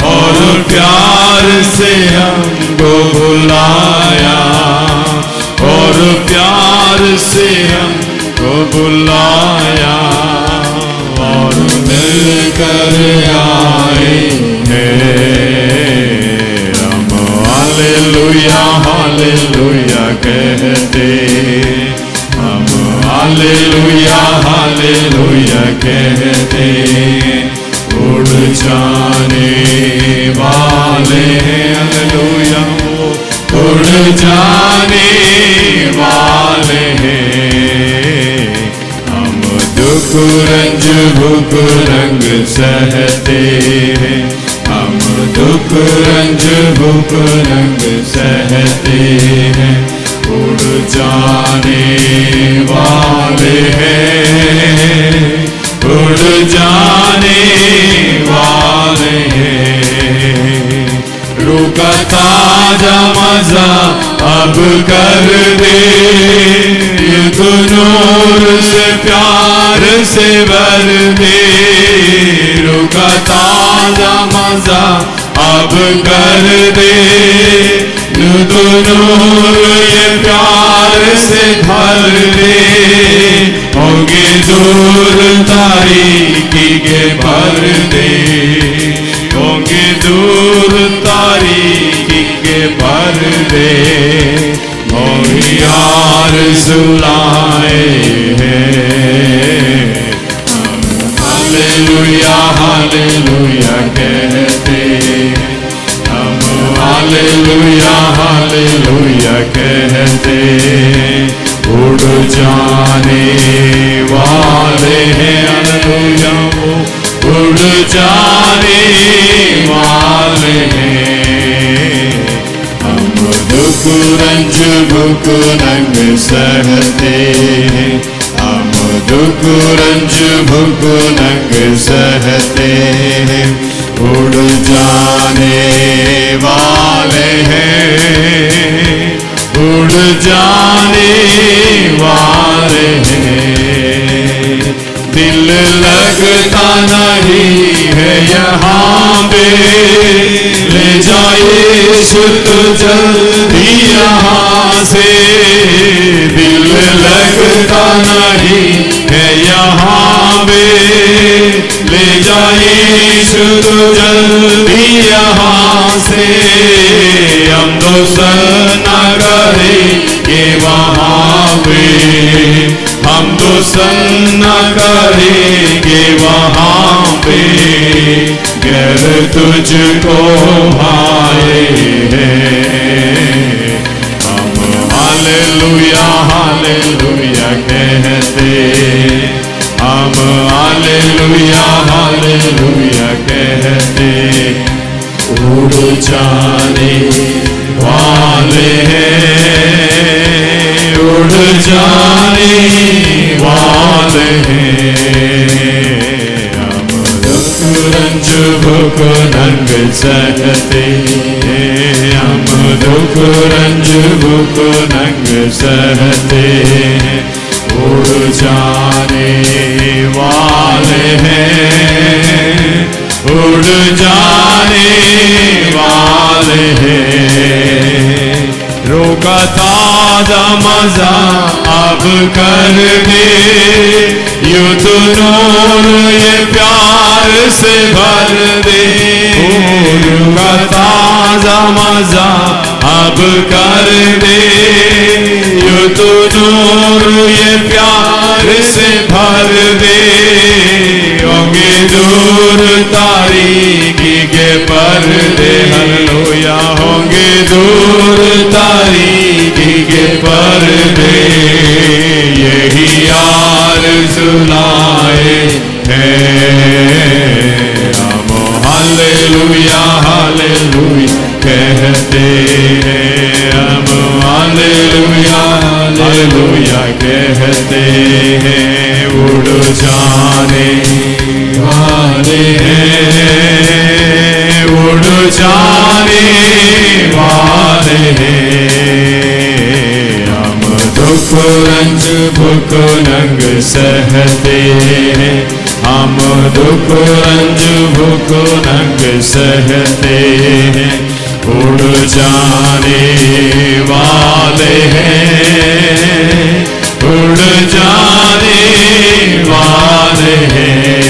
और प्यार से हमको बुलाया, और प्यार से हमको बुलाया, और मिलकर आए हैं हम। हालेलुया हालेलुया कहते हम, हालेलुया हालेलुया कहते, उड़ जाने वाले हैं। हालेलुया, उड़ जाने वाले हैं हम। दुख रंज भुख रंग सहते हैं, हम दुख रंज भुख रंग सहते हैं, उड़ जाने वाले हैं, उड़ जाने वाले हैं। रुका ताजा मजा अब कर दे, तू नूर से प्यार से भर दे। रुका ताजा मजा अब कर दे, तू नूर ये प्यार से भर दे। होंगे दूर तारीकी के पर्दे, होंगे दूर तारीकी के पर्दे, यार सुलाए हैं हम। हालेलुया हालेलुया कहते हम, हालेलुया हालेलुया कहते, उड़ जाने वाले हैं। हालेलुया, उड़ जाने वाले हैं हम। दुख रंज भुख नंग सहते हैं, हम दुख रंज भुख नंग सहते हैं, उड़ जाने वाले हैं, उड़ जाने वाले हैं। दिल लगता नहीं है यहाँ पे, ले जाए शुद्ध जल्दी यहाँ से। दिल लगता नहीं है यहाँ पे, ले जाए शुद्ध जल्दी यहाँ से। हम दोस्त न करेंगे वहाँ पे, हम तो न करेंगे वहाँ पे, गैर तुझको भाए हैं हम। हालेलुया हालेलुया कहते हम, हालेलुया हालेलुया कहते, उड़ जाने वाले हैं, उड़ जाने वाले हैं हम। दुख रंज भुख नंग सहते हैं, हम दुख रंज भुख नंग सहते हैं, उड़ जाने वाले हैं, उड़ जाने वाले हैं। रोका ताजा मजा अब कर दे, यूं तो नूर ये प्यार से भर दे। रोका ताजा मजा अब कर दे, यूं तो नूर ये प्यार से भर दे। होंगे दूर तारीकी के पर्दे, हालेलुया, होंगे दूर तारीकी के पर्दे, बतलाए हैं। हम हालेलुया हालेलुया कहते हैं, हम हालेलुया हालेलुया कहते हैं। उड़ जाने वाले हैं, उड़ जाने वाले हैं। हम दुख रंज भुख नंग सहते हैं, हम दुख रंज भुख नंग सहते हैं। उड़ जाने वाले हैं, उड़ जाने वाले हैं।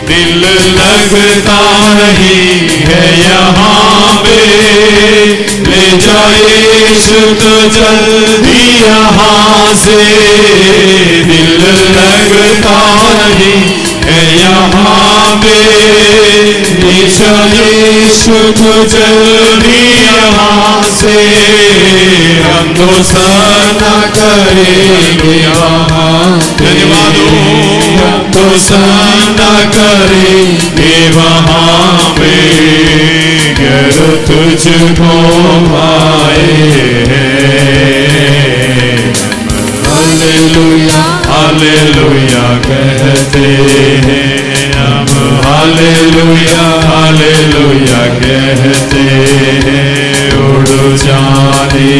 दिल लगता नहीं है यहाँ पे, ले जाए यीशु तो जल्दी यहाँ से। दिल लगता नहीं है यहाँ पे, ले जाए यीशु तो जल्दी यहाँ से। हम तो सना करेंगे वहाँ, धन्यवाद हम तो सना करेंगे वहाँ पे, गर तुझको पाए हैं। हालेलुया हालेलुया कहते हैं, हम हालेलुया हालेलुया कहते हैं। उड़ जाने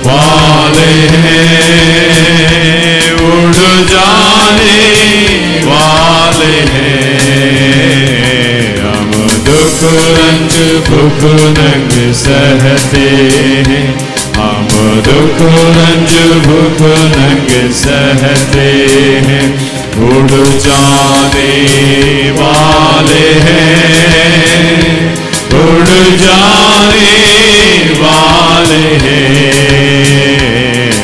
वाले हैं, उड़ जाने वाले हैं। हम दुख रंज भुख नंग सहते हैं, हम दुख रंज भुख नंग सहते हैं। उड़ जाने वाले हैं, उड़ जाने वाले हैं।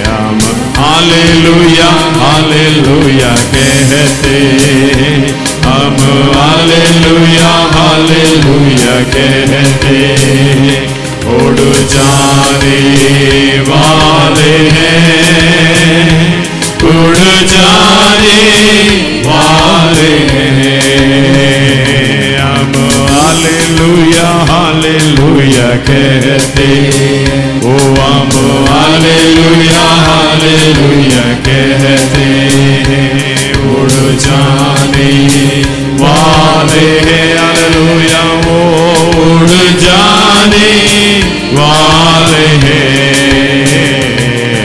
हम हालेलुया हालेलुया कहते हैं, हम हालेलुया हालेलुया कहते हैं। उड़ जाने वाले हैं, उड़ जाने वाले हैं। हम हालेलुया हालेलुया कहते हैं, ओ हम हालेलुया हालेलुया कहते हैं। उड़ जाने वाले हैं, हालेलुया वो उड़ जाने वाले हैं।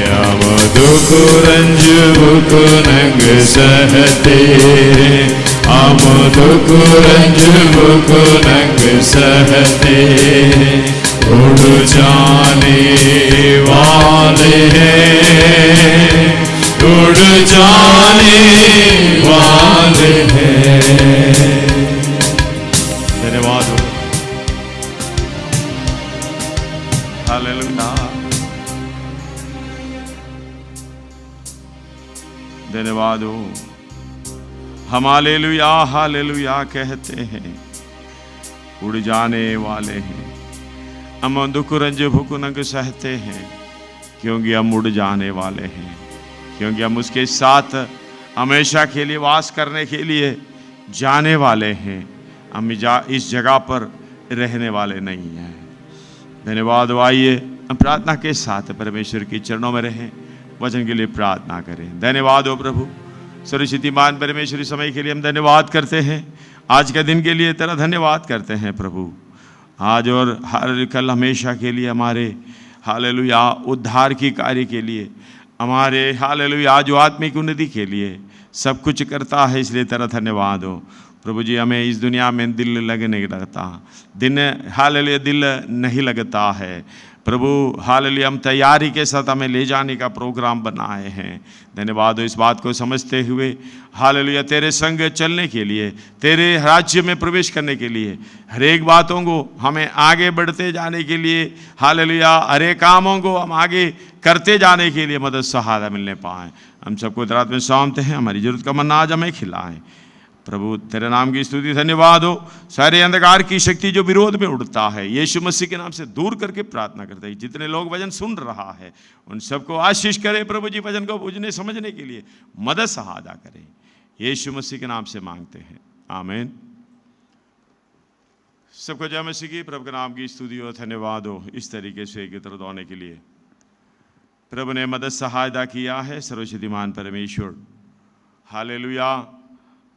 हम दुख रंज भुख नंग सहते हैं, हम दुख रंज भुख नंग सहते हैं। उड़ जाने वाले हैं, उड़ जाने वाले हैं। धन्यवाद हो। हालेलुया धन्यवाद हो। हम हालेलुया हालेलुया कहते हैं, उड़ जाने वाले हैं। हम दुख रंज भुख नंग सहते हैं, क्योंकि हम उड़ जाने वाले हैं, क्योंकि हम उसके साथ हमेशा के लिए वास करने के लिए जाने वाले हैं। हम इस जगह पर रहने वाले नहीं हैं। धन्यवाद। आइए हम प्रार्थना के साथ परमेश्वर के चरणों में रहें, वचन के लिए प्रार्थना करें। धन्यवाद हो प्रभु, सर्वशक्तिमान परमेश्वरी समय के लिए हम धन्यवाद करते हैं। आज के दिन के लिए तेरा धन्यवाद करते हैं प्रभु। आज और हर कल हमेशा के लिए हमारे हालेलुया उद्धार की कार्य के लिए, हमारे हालेलुया जो आत्मिक उन्नति के लिए सब कुछ करता है, इसलिए तेरा धन्यवाद हो प्रभु जी। हमें इस दुनिया में दिल लगने लगता, दिन हालेलुया दिल नहीं लगता है प्रभु। हालेलुया हम तैयारी के साथ हमें ले जाने का प्रोग्राम बनाए हैं। धन्यवाद हो इस बात को समझते हुए, हालेलुया तेरे संग चलने के लिए, तेरे राज्य में प्रवेश करने के लिए, हर एक बातों को हमें आगे बढ़ते जाने के लिए, हालेलुया हर एक कामों को हम आगे करते जाने के लिए मदद सहायता मिलने पाएँ। हम सबको रात में सौंपते हैं, हमारी ज़रूरत का मन्ना आज हमें खिलाएं। प्रभु तेरे नाम की स्तुति धन्यवाद हो। सारे अंधकार की शक्ति जो विरोध में उड़ता है यीशु मसीह के नाम से दूर करके प्रार्थना करते हैं। जितने लोग वचन सुन रहा है उन सबको आशीष करे प्रभु जी, वचन को बुझने समझने के लिए मदद सहायता करें, यीशु मसीह के नाम से मांगते हैं, आमीन। सबको जय मसीह की। प्रभु के नाम की स्तुति हो, धन्यवाद हो इस तरीके से एकत्रित होने के लिए। प्रभु ने मदद सहायता किया है, सर्वशक्तिमान परमेश्वर हालेलुया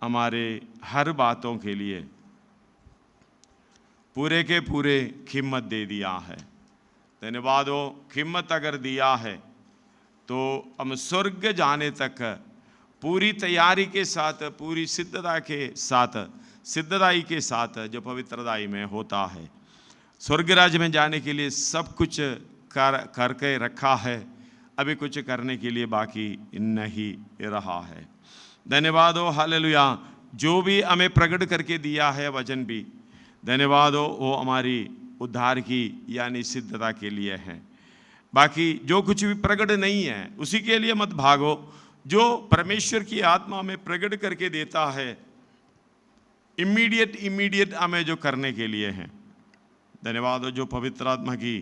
हमारे हर बातों के लिए पूरे के पूरे कीमत दे दिया है। धन्यवाद हो, कीमत अगर दिया है तो हम स्वर्ग जाने तक पूरी तैयारी के साथ, पूरी सिद्धताई के साथ जो पवित्रताई में होता है, स्वर्ग राज्य में जाने के लिए सब कुछ करके रखा है, अभी कुछ करने के लिए बाकी नहीं रहा है। धन्यवाद हो हालेलुया, जो भी हमें प्रकट करके दिया है वचन भी, धन्यवाद हो वो हमारी उद्धार की यानी सिद्धता के लिए है। बाकी जो कुछ भी प्रकट नहीं है उसी के लिए मत भागो। जो परमेश्वर की आत्मा में प्रकट करके देता है इमीडिएट हमें जो करने के लिए है। धन्यवाद हो जो पवित्र आत्मा की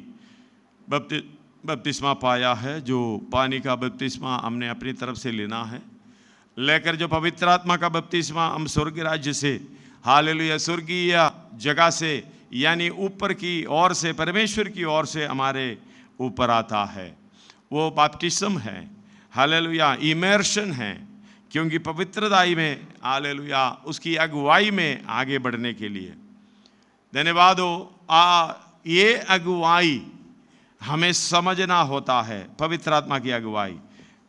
बपतिस्मा पाया है, जो पानी का बपतिस्मा हमने अपनी तरफ से लेना है, लेकर जो पवित्र आत्मा का बपतिस्मा हम स्वर्ग राज्य से हालेलुया स्वर्गीय जगह से यानी ऊपर की ओर से, परमेश्वर की ओर से हमारे ऊपर आता है, वो बपतिस्म है हालेलुया, इमर्शन है। क्योंकि पवित्रताई में हालेलुया उसकी अगुवाई में आगे बढ़ने के लिए धन्यवाद हो। ये अगुवाई हमें समझना होता है, पवित्र आत्मा की अगुवाई।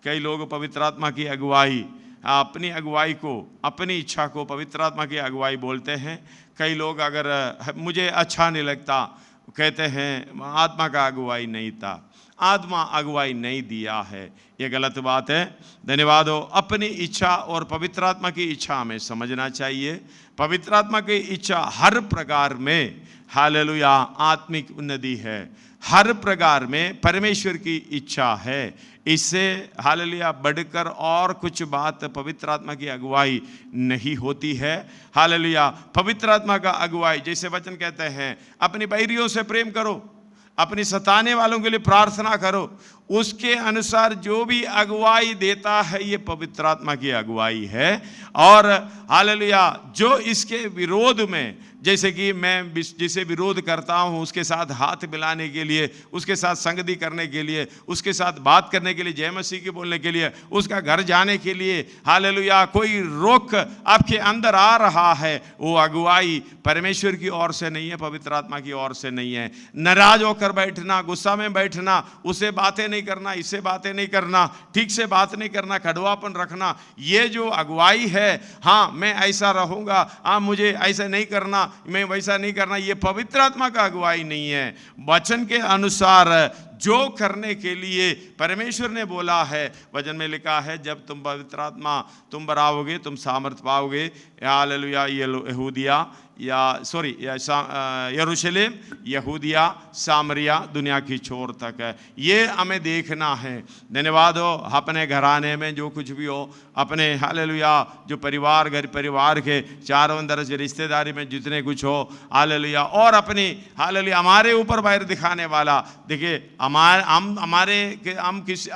कई लोग पवित्र आत्मा की अगुवाई अपनी अगुवाई को, अपनी इच्छा को पवित्र आत्मा की अगुवाई बोलते हैं। कई लोग अगर मुझे अच्छा नहीं लगता कहते हैं आत्मा का अगुवाई नहीं था, आत्मा अगुवाई नहीं दिया है, ये गलत बात है। धन्यवाद हो। अपनी इच्छा और पवित्र आत्मा की इच्छा हमें समझना चाहिए। पवित्र आत्मा की इच्छा हर प्रकार में हालेलुया आत्मिक उन्नति है, हर प्रकार में परमेश्वर की इच्छा है। इससे हालेलुया बढ़कर और कुछ बात पवित्र आत्मा की अगुवाई नहीं होती है। हालेलुया पवित्र आत्मा का अगुवाई जैसे वचन कहते हैं अपनी बैरियों से प्रेम करो, अपनी सताने वालों के लिए प्रार्थना करो, उसके अनुसार जो भी अगुवाई देता है ये पवित्र आत्मा की अगुवाई है। और हालेलुया जो इसके विरोध में, जैसे कि मैं जिसे विरोध करता हूँ उसके साथ हाथ मिलाने के लिए, उसके साथ संगति करने के लिए, उसके साथ बात करने के लिए, जय मसीह की बोलने के लिए, उसका घर जाने के लिए हालेलुया कोई रोक आपके अंदर आ रहा है, वो अगुवाई परमेश्वर की ओर से नहीं है, पवित्र आत्मा की ओर से नहीं है। नाराज होकर बैठना, गुस्सा में बैठना, उसे बातें नहीं करना, इससे बातें नहीं करना, ठीक से बात नहीं करना, कड़वापन रखना, ये जो अगुवाई है, हाँ मैं ऐसा रहूँगा, हाँ मुझे ऐसा नहीं करना, मैं वैसा नहीं करना, ये पवित्र आत्मा का अगुवाई नहीं है। वचन के अनुसार जो करने के लिए परमेश्वर ने बोला है, वचन में लिखा है जब तुम पवित्र आत्मा तुम भराओगे तुम सामर्थ पाओगे। हालेलुया यहूदिया यरूशलेम, यहूदिया, सामरिया, दुनिया की छोर तक है, ये हमें देखना है। धन्यवाद हो। अपने घराने में जो कुछ भी हो, अपने हालेलुया जो परिवार, घर परिवार के चारों अंदर से रिश्तेदारी में जितने कुछ हो हालेलुया, और अपनी हालेलुया हमारे ऊपर बैर दिखाने वाला, देखिए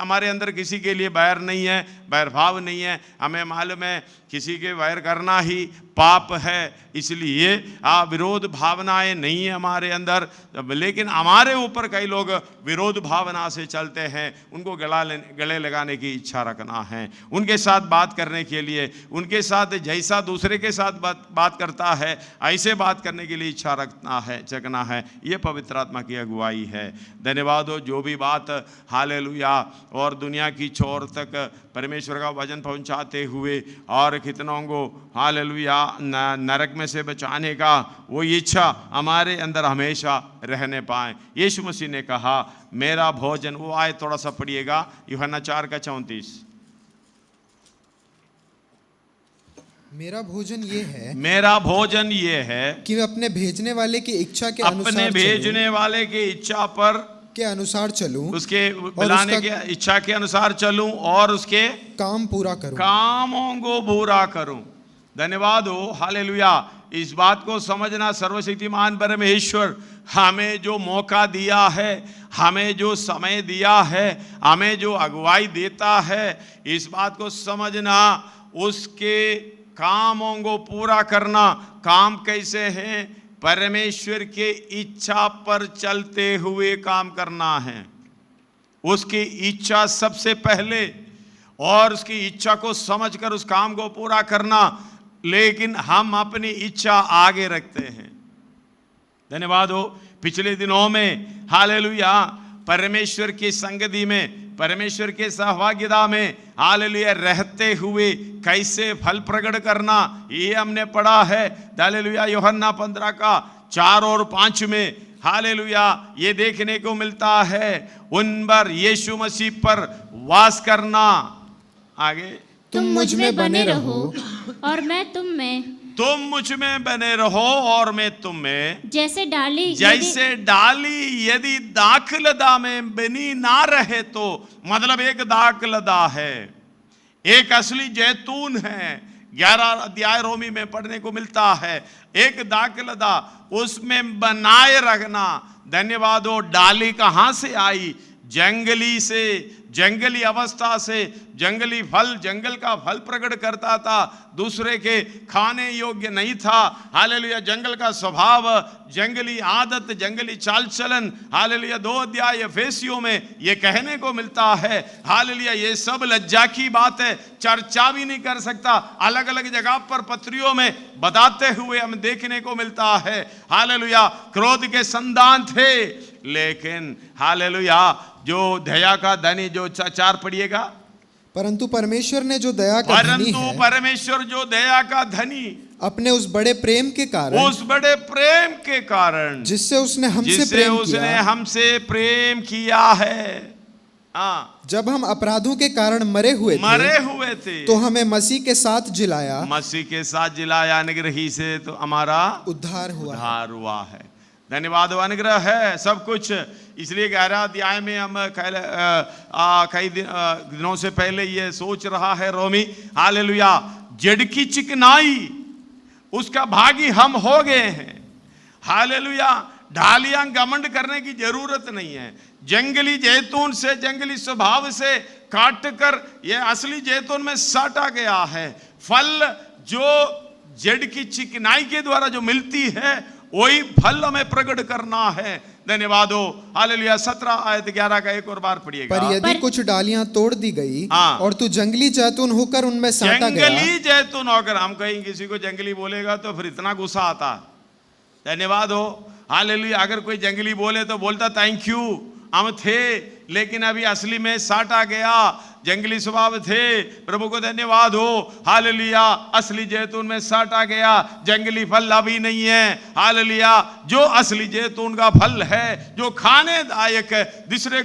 हमारे अंदर किसी के लिए बैर नहीं है, बैर भाव नहीं है। हमें मालूम है किसी के वैर करना ही पाप है, इसलिए विरोध भावनाएं नहीं है हमारे अंदर। लेकिन हमारे ऊपर कई लोग विरोध भावना से चलते हैं, उनको गले लगाने की इच्छा रखना है, उनके साथ बात करने के लिए, उनके साथ जैसा दूसरे के साथ बात करता है ऐसे बात करने के लिए इच्छा रखना है। ये पवित्र आत्मा की अगुवाई है। धन्यवाद हो। जो भी बात हालेलुया और दुनिया की छोर तक परमेश्वर का वचन पहुंचाते हुए और कितनों को हालेलुया नरक में से बचाने का वो इच्छा हमारे अंदर हमेशा रहने पाए। यीशु मसीह ने कहा मेरा भोजन, वो आए थोड़ा सा पढ़िएगा, यूहन्ना 4:34। मेरा भोजन ये है, मेरा भोजन ये है कि मैं अपने भेजने वाले की इच्छा के अनुसार, अपने भेजने वाले की इच्छा पर के अनुसार चलूं, उसके बुलाने की इच्छा के अनुसार चलूं और उसके काम पूरा करूं, कामों को पूरा करूं। धन्यवाद हो, हालेलुया। इस बात को समझना, सर्वशक्तिमान परमेश्वर हमें जो मौका दिया है, हमें जो समय दिया है, हमें जो अगुवाई देता है, इस बात को समझना, उसके कामों को पूरा करना। काम कैसे है? परमेश्वर के इच्छा पर चलते हुए काम करना है। उसकी इच्छा सबसे पहले, और उसकी इच्छा को समझकर उस काम को पूरा करना। लेकिन हम अपनी इच्छा आगे रखते हैं। धन्यवाद हो। पिछले दिनों में हालेलुया परमेश्वर की संगति में, परमेश्वर के सहभागिता में हालेलुया रहते हुए कैसे फल प्रकट करना, ये हमने पढ़ा है। हालेलुया यूहन्ना 15 का 4 और 5 में हालेलुया ये देखने को मिलता है। उन पर यीशु मसीह पर वास करना। आगे, तुम मुझ में बने रहो और मैं तुम में। तुम मुझ में बने रहो और मैं तुम में। जैसे डाली यदि दाखलता में बनी ना रहे तो, मतलब एक दाखलता है, एक असली जैतून है। 11 अध्याय रोमी में पढ़ने को मिलता है। एक दाखलता उसमें बनाए रखना। धन्यवाद हो। डाली कहां से आई? जंगली से, जंगली अवस्था से। जंगली फल, जंगल का फल प्रकट करता था, दूसरे के खाने योग्य नहीं था। हालेलुया जंगल का स्वभाव, जंगली आदत, जंगली चाल चलन। हालेलुया 2 अध्याय एफेसियों में ये कहने को मिलता है। हालेलुया ये सब लज्जा की बात है, चर्चा भी नहीं कर सकता। अलग अलग जगह पर पत्रियों में बताते हुए हम देखने को मिलता है। हालेलुया क्रोध के संतान थे, लेकिन हालेलुया जो दया का धनी, जो 4 पढ़िएगा, परंतु परमेश्वर ने जो दया का धनी है, परमेश्वर जो दया का धनी, अपने उस बड़े प्रेम के कारण, उस बड़े प्रेम के कारण, जिससे उसने हमसे प्रेम किया है। जब हम अपराधों के कारण मरे हुए थे, तो हमें मसीह के साथ जिलाया। मसीह के साथ जिलाया, अनुग्रह ही से तो हमारा उद्धार हुआ है। धन्यवाद। अनुग्रह है सब कुछ। इसलिए 11 अध्याय में हम कई दिनों से पहले ये सोच रहा है रोमी, हालेलुया जड़ की चिकनाई उसका भागी हम हो गए हैं। हालेलुया ढालियां घमंड करने की जरूरत नहीं है। जंगली जैतून से, जंगली स्वभाव से काट कर ये असली जैतून में साटा गया है। फल जो जड़ की चिकनाई के द्वारा जो मिलती है, वही फल हमें प्रकट करना है। धन्यवाद हो। हालेलुया 17 आयत 11 का एक और बार पढ़िएगा। पर यदि कुछ डालियां तोड़ दी गई और तू जंगली जैतून होकर उनमें साटा गया। जंगली जैतून होकर, हम कहीं किसी को जंगली बोलेगा तो फिर इतना गुस्सा आता। धन्यवाद हो। हालेलुया अगर कोई जंगली बोले तो बोलता थैंक यू, हम थे, लेकिन अभी असली में साटा गया। जंगली स्वभाव थे, प्रभु को धन्यवाद हो। हालेलुया असली जैतून में साटा गया। जंगली फल अभी नहीं है। हालेलुया जो असली जैतून का फल है, जो खाने दायक है, दूसरे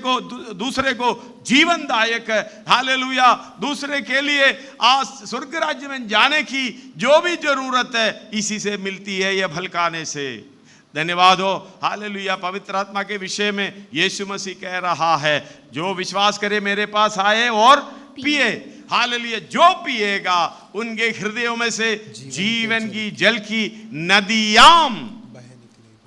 को जीवन दायक है। हालेलुया दूसरे के लिए आज स्वर्ग राज्य में जाने की जो भी जरूरत है, इसी से मिलती है, यह फल खाने से। धन्यवाद हो। हालेलुया पवित्र आत्मा के विषय में यीशु मसीह कह रहा है, जो विश्वास करे मेरे पास आए और पिए। हालेलुया जो पिएगा उनके हृदयों में से जीवन की जल की नदियां।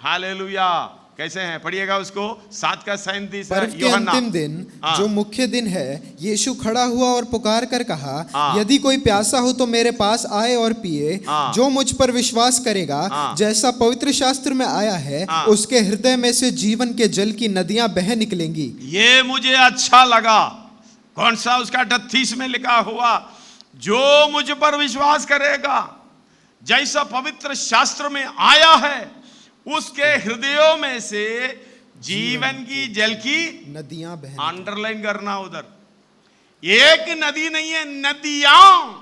हालेलुया कैसे हैं? पढ़िएगा उसको 7 का 37। पर्व के अंतिम दिन जो मुख्य दिन है, यीशु खड़ा हुआ और पुकार कर कहा, यदि कोई प्यासा हो तो मेरे पास आए और पिए। जो मुझ पर विश्वास करेगा, जैसा पवित्र शास्त्र में आया है, उसके हृदय में से जीवन के जल की नदियां बह निकलेंगी। ये मुझे अच्छा लगा। कौन सा? उसका 38 में लिखा हुआ, जो मुझ पर विश्वास करेगा, जैसा पवित्र शास्त्र में आया है, उसके हृदयों में से जीवन की जल की नदियां बह। अंडरलाइन करना उधर, एक नदी नहीं है, नदियां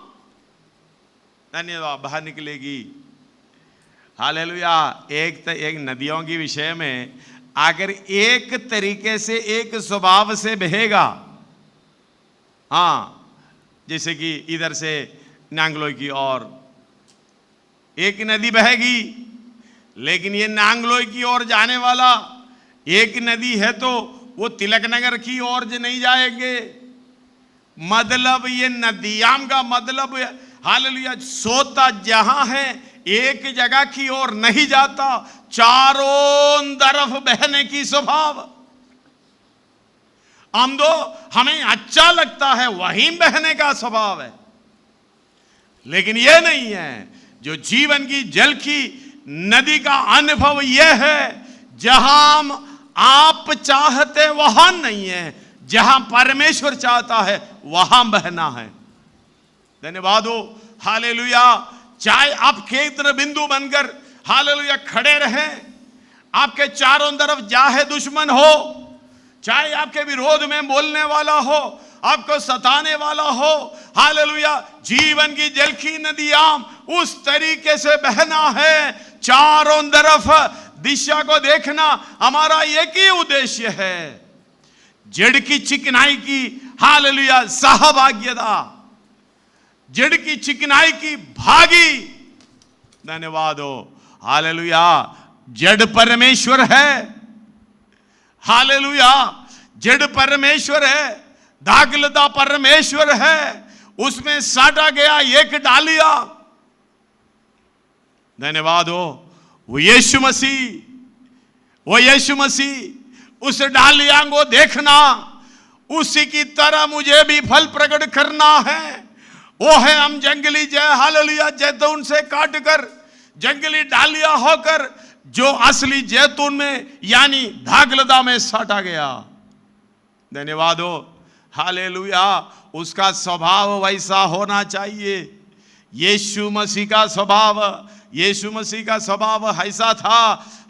धन्यवाद बाहर निकलेगी। हालेलुया एक नदियों के विषय में अगर एक तरीके से, एक स्वभाव से बहेगा, जैसे कि इधर से नांगलोई की ओर एक नदी बहेगी, लेकिन ये नांगलोई की ओर जाने वाला एक नदी है तो वो तिलक नगर की ओर नहीं जाएंगे। मतलब ये नदियां का मतलब हालेलुया, सोता जहां है एक जगह की ओर नहीं जाता, चारों तरफ बहने की स्वभाव। हम दो हमें अच्छा लगता है वहीं बहने का स्वभाव है, लेकिन यह नहीं है। जो जीवन की जल की नदी का अनुभव यह है, जहां आप चाहते वहां नहीं है, जहां परमेश्वर चाहता है वहां बहना है। धन्यवाद हो, हालेलुया। चाहे आप केंद्र बिंदु बनकर हालेलुया खड़े रहें, आपके चारों तरफ चाहे दुश्मन हो, चाहे आपके विरोध में बोलने वाला हो, आपको सताने वाला हो, हालेलुया, जीवन की जल की नदियां उस तरीके से बहना है, चारों तरफ दिशा को देखना। हमारा एक ही उद्देश्य है, जड़ की चिकनाई की हालेलुया सहभाग्यता, जड़ की चिकनाई की भागी। धन्यवाद हो, हालेलुया। जड़ परमेश्वर है, हालेलुया, जड़ परमेश्वर है, दाखलता परमेश्वर है, उसमें साटा गया एक डालिया। धन्यवाद हो, वो यीशु मसीह, वो यीशु मसीह, उस डालिया को देखना, उसी की तरह मुझे भी फल प्रकट करना है। वो है हम जंगली हालेलुया जैतून से काटकर जंगली डालिया होकर जो असली जैतून में यानी दाखलता में साटा गया। धन्यवाद हो, हालेलुया। उसका स्वभाव वैसा होना चाहिए। यीशु मसीह का स्वभाव, यीशु मसीह का स्वभाव ऐसा था,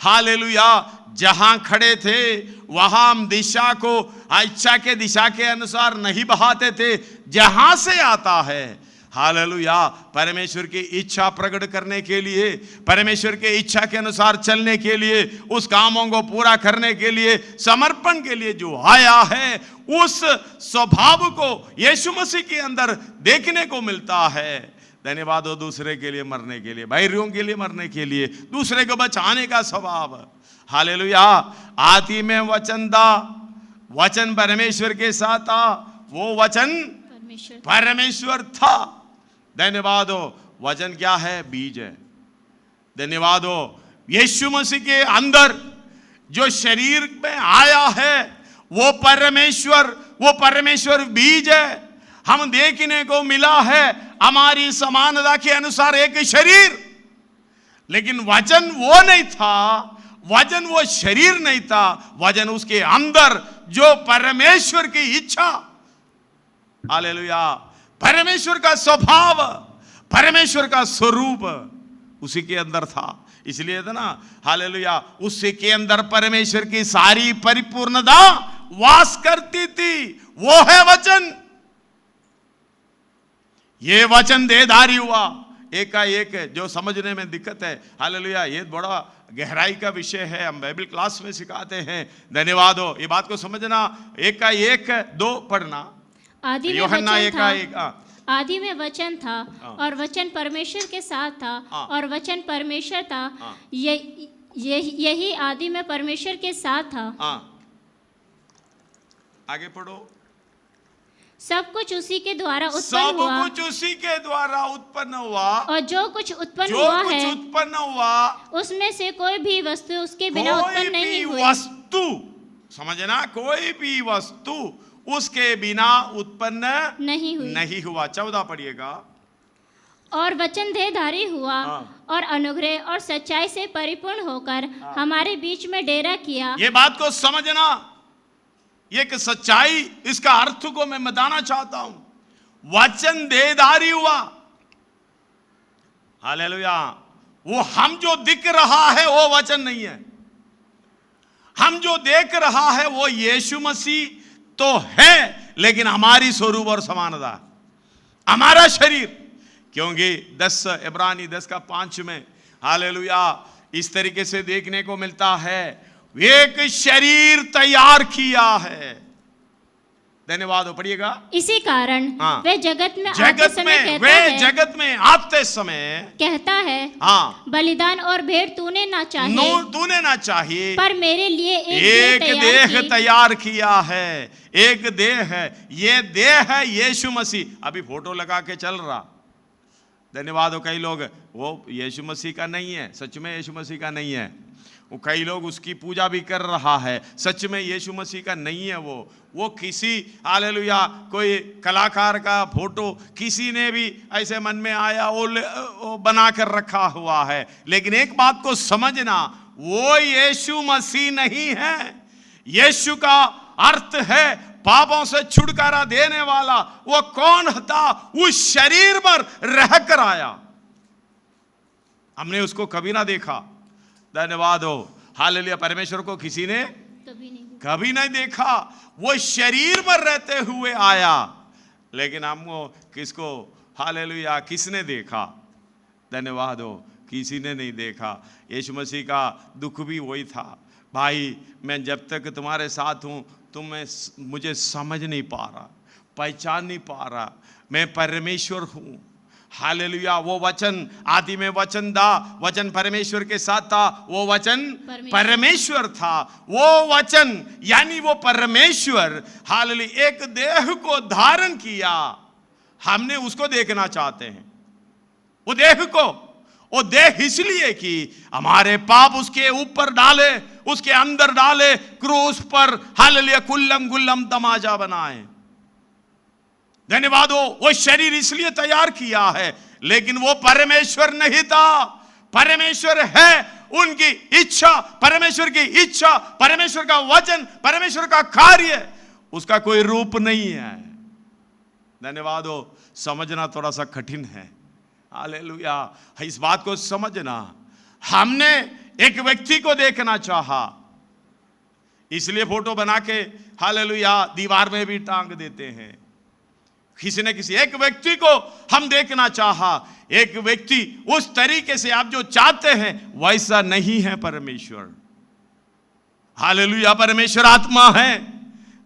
हालेलुया, जहां खड़े थे वहां हम दिशा को इच्छा के दिशा के अनुसार नहीं बहाते थे, जहां से आता है हालेलुया परमेश्वर की इच्छा प्रकट करने के लिए, परमेश्वर के इच्छा के अनुसार चलने के लिए, उस कामों को पूरा करने के लिए, समर्पण के लिए जो आया है, उस स्वभाव को यीशु मसीह के अंदर देखने को मिलता है। धन्यवाद हो, दूसरे के लिए मरने के लिए, बैरियों के लिए मरने के लिए, दूसरे को बचाने का स्वभाव। हालेलुया। आदि में वचन था, वचन परमेश्वर के साथ था, वो वचन परमेश्वर था। धन्यवाद हो। वचन क्या है? बीज है। धन्यवाद हो। यीशु मसीह के अंदर जो शरीर में आया है वो परमेश्वर बीज है। हम देखने को मिला है हमारी समानता के अनुसार एक शरीर, लेकिन वचन वो नहीं था, वचन वो शरीर नहीं था, वचन उसके अंदर जो परमेश्वर की इच्छा, हालेलुया, परमेश्वर का स्वभाव, परमेश्वर का स्वरूप उसी के अंदर था। इसलिए था ना, हालेलुया, उसी के अंदर परमेश्वर की सारी परिपूर्णता वास करती थी। वो है वचन। ये वचन देहधारी हुआ। एक जो समझने में दिक्कत है, हालेलुया, ये बड़ा गहराई का विषय है, हम बाइबल क्लास में सिखाते हैं। धन्यवाद हो। ये बात को समझना। एक दो पढ़ना। आदि में यूहन्ना वचन था, आदि में वचन था और वचन परमेश्वर के साथ था और वचन परमेश्वर था। यही आदि में परमेश्वर के साथ था। आगे पढ़ो। सब कुछ उसी के द्वारा उत्पन्न हुआ, सब कुछ उसी के द्वारा उत्पन्न हुआ, और जो कुछ उत्पन्न हुआ उसमें से कोई भी वस्तु उसके बिना उत्पन्न नहीं हुई। वस्तु समझना, कोई भी वस्तु उसके बिना उत्पन्न नहीं हुआ। 14 पढ़िएगा। और वचन देहधारी हुआ और अनुग्रह और सच्चाई से परिपूर्ण होकर हमारे बीच में डेरा किया। ये बात को समझना, ये कि सच्चाई, इसका अर्थ को मैं बताना चाहता हूं। वचन देहधारी हुआ, हालेलुया। वो हम जो दिख रहा है वो वचन नहीं है। हम जो देख रहा है वो यीशु मसीह तो है, लेकिन हमारी स्वरूप और समानता, हमारा शरीर, क्योंकि 10 इब्रानी 10 का 5 में हालेलुया इस तरीके से देखने को मिलता है, एक शरीर तैयार किया है। धन्यवाद हो। पढ़िएगा। इसी कारण वे जगत में आते समय कहता है, बलिदान और भेंट तूने ना चाहिए, पर मेरे लिए एक देह तैयार किया है। एक देह है, ये देह है यीशु मसीह। अभी फोटो लगा के चल रहा, धन्यवाद हो। कई लोग वो यीशु मसीह का नहीं है, सच में यीशु मसीह का नहीं है। वो कई लोग उसकी पूजा भी कर रहा है, सच में यीशु मसीह का नहीं है। वो किसी हालेलुया कोई कलाकार का फोटो किसी ने भी ऐसे मन में आया वो बना कर रखा हुआ है। लेकिन एक बात को समझना, वो यीशु मसीह नहीं है। यीशु का अर्थ है पापों से छुटकारा देने वाला। वो कौन था? उस शरीर पर रहकर आया, हमने उसको कभी ना देखा। धन्यवाद हो, हालेलुया। परमेश्वर को किसी ने कभी नहीं देखा, वो शरीर पर रहते हुए आया। लेकिन हमको किसको हालेलुया किसने देखा? धन्यवाद हो, किसी ने नहीं देखा। यीशु मसीह का दुख भी वही था, भाई मैं जब तक तुम्हारे साथ हूं मुझे समझ नहीं पा रहा, पहचान नहीं पा रहा, मैं परमेश्वर हूं। हालेलुया। वो वचन आदि में वचन था, वचन परमेश्वर के साथ था, वो वचन परमेश्वर था। वो वचन यानी वो परमेश्वर हालेलुया एक देह को धारण किया। हमने उसको देखना चाहते हैं, वो देह को। वो देह इसलिए कि हमारे पाप उसके ऊपर डाले, उसके अंदर डाले, क्रूस पर हालेलुया कुल्लम गुल्लम तमाचा बनाए। धन्यवाद हो। वो शरीर इसलिए तैयार किया है, लेकिन वो परमेश्वर नहीं था। परमेश्वर है, उनकी इच्छा, परमेश्वर की इच्छा, परमेश्वर का वचन, परमेश्वर का कार्य, उसका कोई रूप नहीं है। धन्यवाद हो। समझना थोड़ा सा कठिन है। हालेलुया। इस बात को समझना, हमने एक व्यक्ति को देखना चाहा, इसलिए फोटो बना के हालेलुया दीवार में भी टांग देते हैं। किसी न किसी एक व्यक्ति को हम देखना चाहा। एक व्यक्ति उस तरीके से आप जो चाहते हैं वैसा नहीं है परमेश्वर। हालेलुया। परमेश्वर आत्मा है,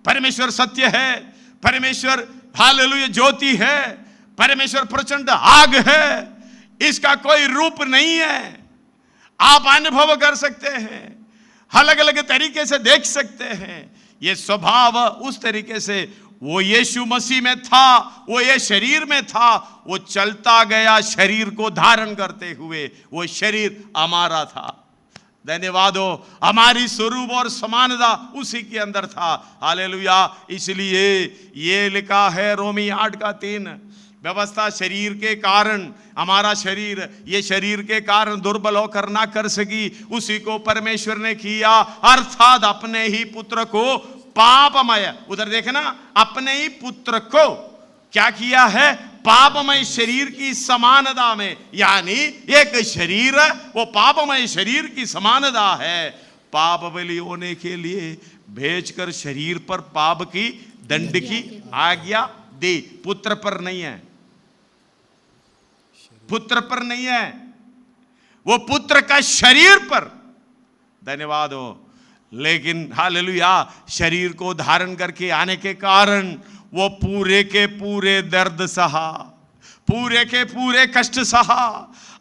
परमेश्वर सत्य है, परमेश्वर हालेलुया ज्योति है, परमेश्वर प्रचंड आग है। इसका कोई रूप नहीं है। आप अनुभव कर सकते हैं, अलग अलग तरीके से देख सकते हैं। ये स्वभाव उस तरीके से वो यीशु मसीह में था, वो ये शरीर में था। वो चलता गया शरीर को धारण करते हुए। वो शरीर हमारा था। धन्यवाद हो। हमारी स्वरूप और समानता उसी के अंदर था। हालेलुया। इसलिए ये लिखा है रोमी 8:3, व्यवस्था शरीर के कारण, हमारा शरीर, ये शरीर के कारण दुर्बल होकर ना कर सकी, उसी को परमेश्वर ने किया, अर्थात अपने ही पुत्र को पापमय, उधर देखना, अपने ही पुत्र को क्या किया है? पापमय शरीर की समानता में, यानी एक शरीर, वो पापमय शरीर की समानता है, पाप बलि होने के लिए भेजकर शरीर पर पाप की दंड की आज्ञा दी। पुत्र पर नहीं है, पुत्र पर नहीं है, वो पुत्र का शरीर पर। धन्यवाद हो। लेकिन हालेलुया शरीर को धारण करके आने के कारण वो पूरे के पूरे दर्द सहा, पूरे के पूरे कष्ट सहा।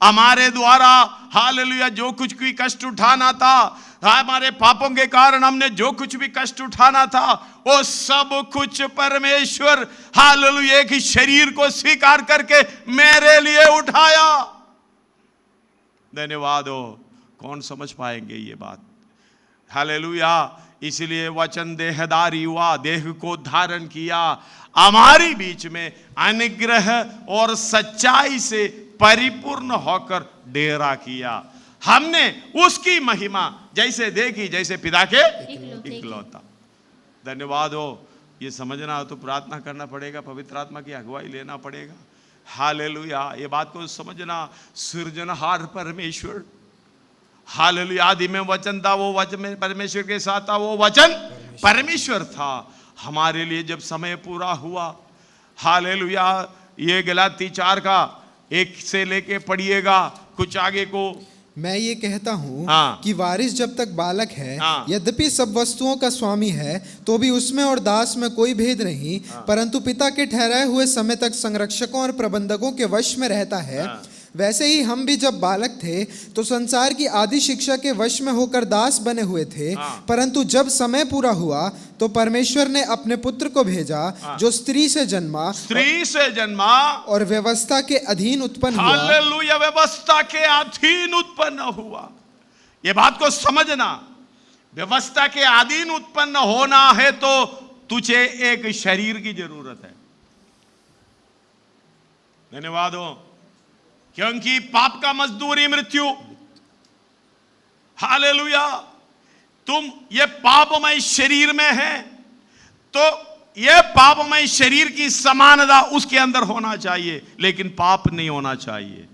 हमारे द्वारा हालेलुया जो कुछ भी कष्ट उठाना था, हमारे पापों के कारण हमने जो कुछ भी कष्ट उठाना था, वो सब कुछ परमेश्वर हालेलुया एक शरीर को स्वीकार करके मेरे लिए उठाया। धन्यवाद हो। कौन समझ पाएंगे ये बात? हालेलुया। इसलिए वचन देहधारी हुआ, देह को धारण किया, हमारी बीच में अनुग्रह और सच्चाई से परिपूर्ण होकर डेरा किया। हमने उसकी महिमा जैसे देखी जैसे पिता के इकलौता। धन्यवाद हो। ये समझना हो तो प्रार्थना करना पड़ेगा, पवित्र आत्मा की अगुवाई लेना पड़ेगा। हालेलुया। ये बात को समझना, सृजनहार परमेश्वर, हालेलुया आदि में वचन था, वो वचन परमेश्वर के साथ था, वो वचन परमेश्वर था। हमारे लिए जब समय पूरा हुआ, हालेलुया, ये गलाती 4:1 से लेके पढ़िएगा कुछ आगे को। मैं ये कहता हूँ हाँ। कि वारिस जब तक बालक है, हाँ। यद्यपि सब वस्तुओं का स्वामी है, तो भी उसमें और दास में कोई भेद नहीं, परंतु पिता के ठहराए हुए समय तक संरक्षकों और प्रबंधकों के वश में रहता है। वैसे ही हम भी जब बालक थे तो संसार की आदि शिक्षा के वश में होकर दास बने हुए थे, परंतु जब समय पूरा हुआ तो परमेश्वर ने अपने पुत्र को भेजा जो स्त्री से जन्मा और व्यवस्था के अधीन उत्पन्न हुआ। हालेलुया, व्यवस्था के अधीन उत्पन्न हुआ। ये बात को समझना, व्यवस्था के अधीन उत्पन्न होना है तो तुझे एक शरीर की जरूरत है। धन्यवाद हो, क्योंकि पाप का मजदूरी मृत्यु। हालेलुया, तुम ये पापमय शरीर में है तो ये पापमय शरीर की समानता उसके अंदर होना चाहिए, लेकिन पाप नहीं होना चाहिए।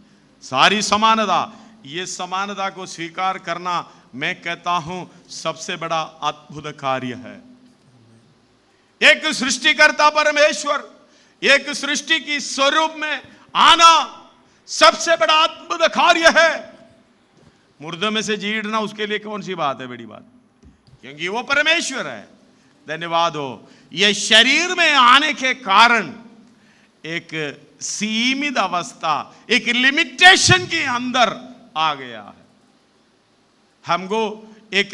सारी समानता, ये समानता को स्वीकार करना मैं कहता हूं सबसे बड़ा अद्भुत कार्य है। एक सृष्टिकर्ता परमेश्वर एक सृष्टि की स्वरूप में आना सबसे बड़ा अद्भुत कार्य है। मुर्दों में से जीड़ना उसके लिए कौन सी बात है, बड़ी बात, क्योंकि वो परमेश्वर है। धन्यवाद हो, ये शरीर में आने के कारण एक सीमित अवस्था, एक लिमिटेशन के अंदर आ गया है। हमको एक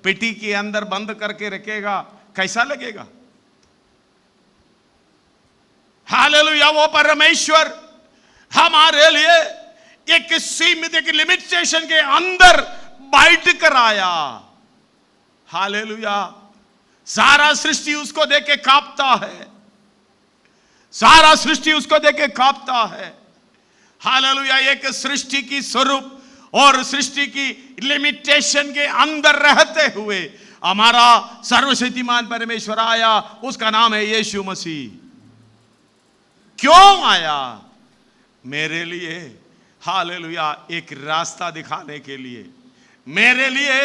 पेटी के अंदर बंद करके रखेगा, कैसा लगेगा? हालेलुया, वो परमेश्वर हमारे लिए एक सीमित, एक लिमिटेशन के अंदर बैठ कर आया। हालेलुया, सारा सृष्टि उसको देख के कांपता है, सारा सृष्टि उसको देख के कांपता है। हालेलुया, एक सृष्टि की स्वरूप और सृष्टि की लिमिटेशन के अंदर रहते हुए हमारा सर्वशक्तिमान परमेश्वर आया, उसका नाम है यीशु मसीह। क्यों आया? मेरे लिए, हालेलुया, एक रास्ता दिखाने के लिए, मेरे लिए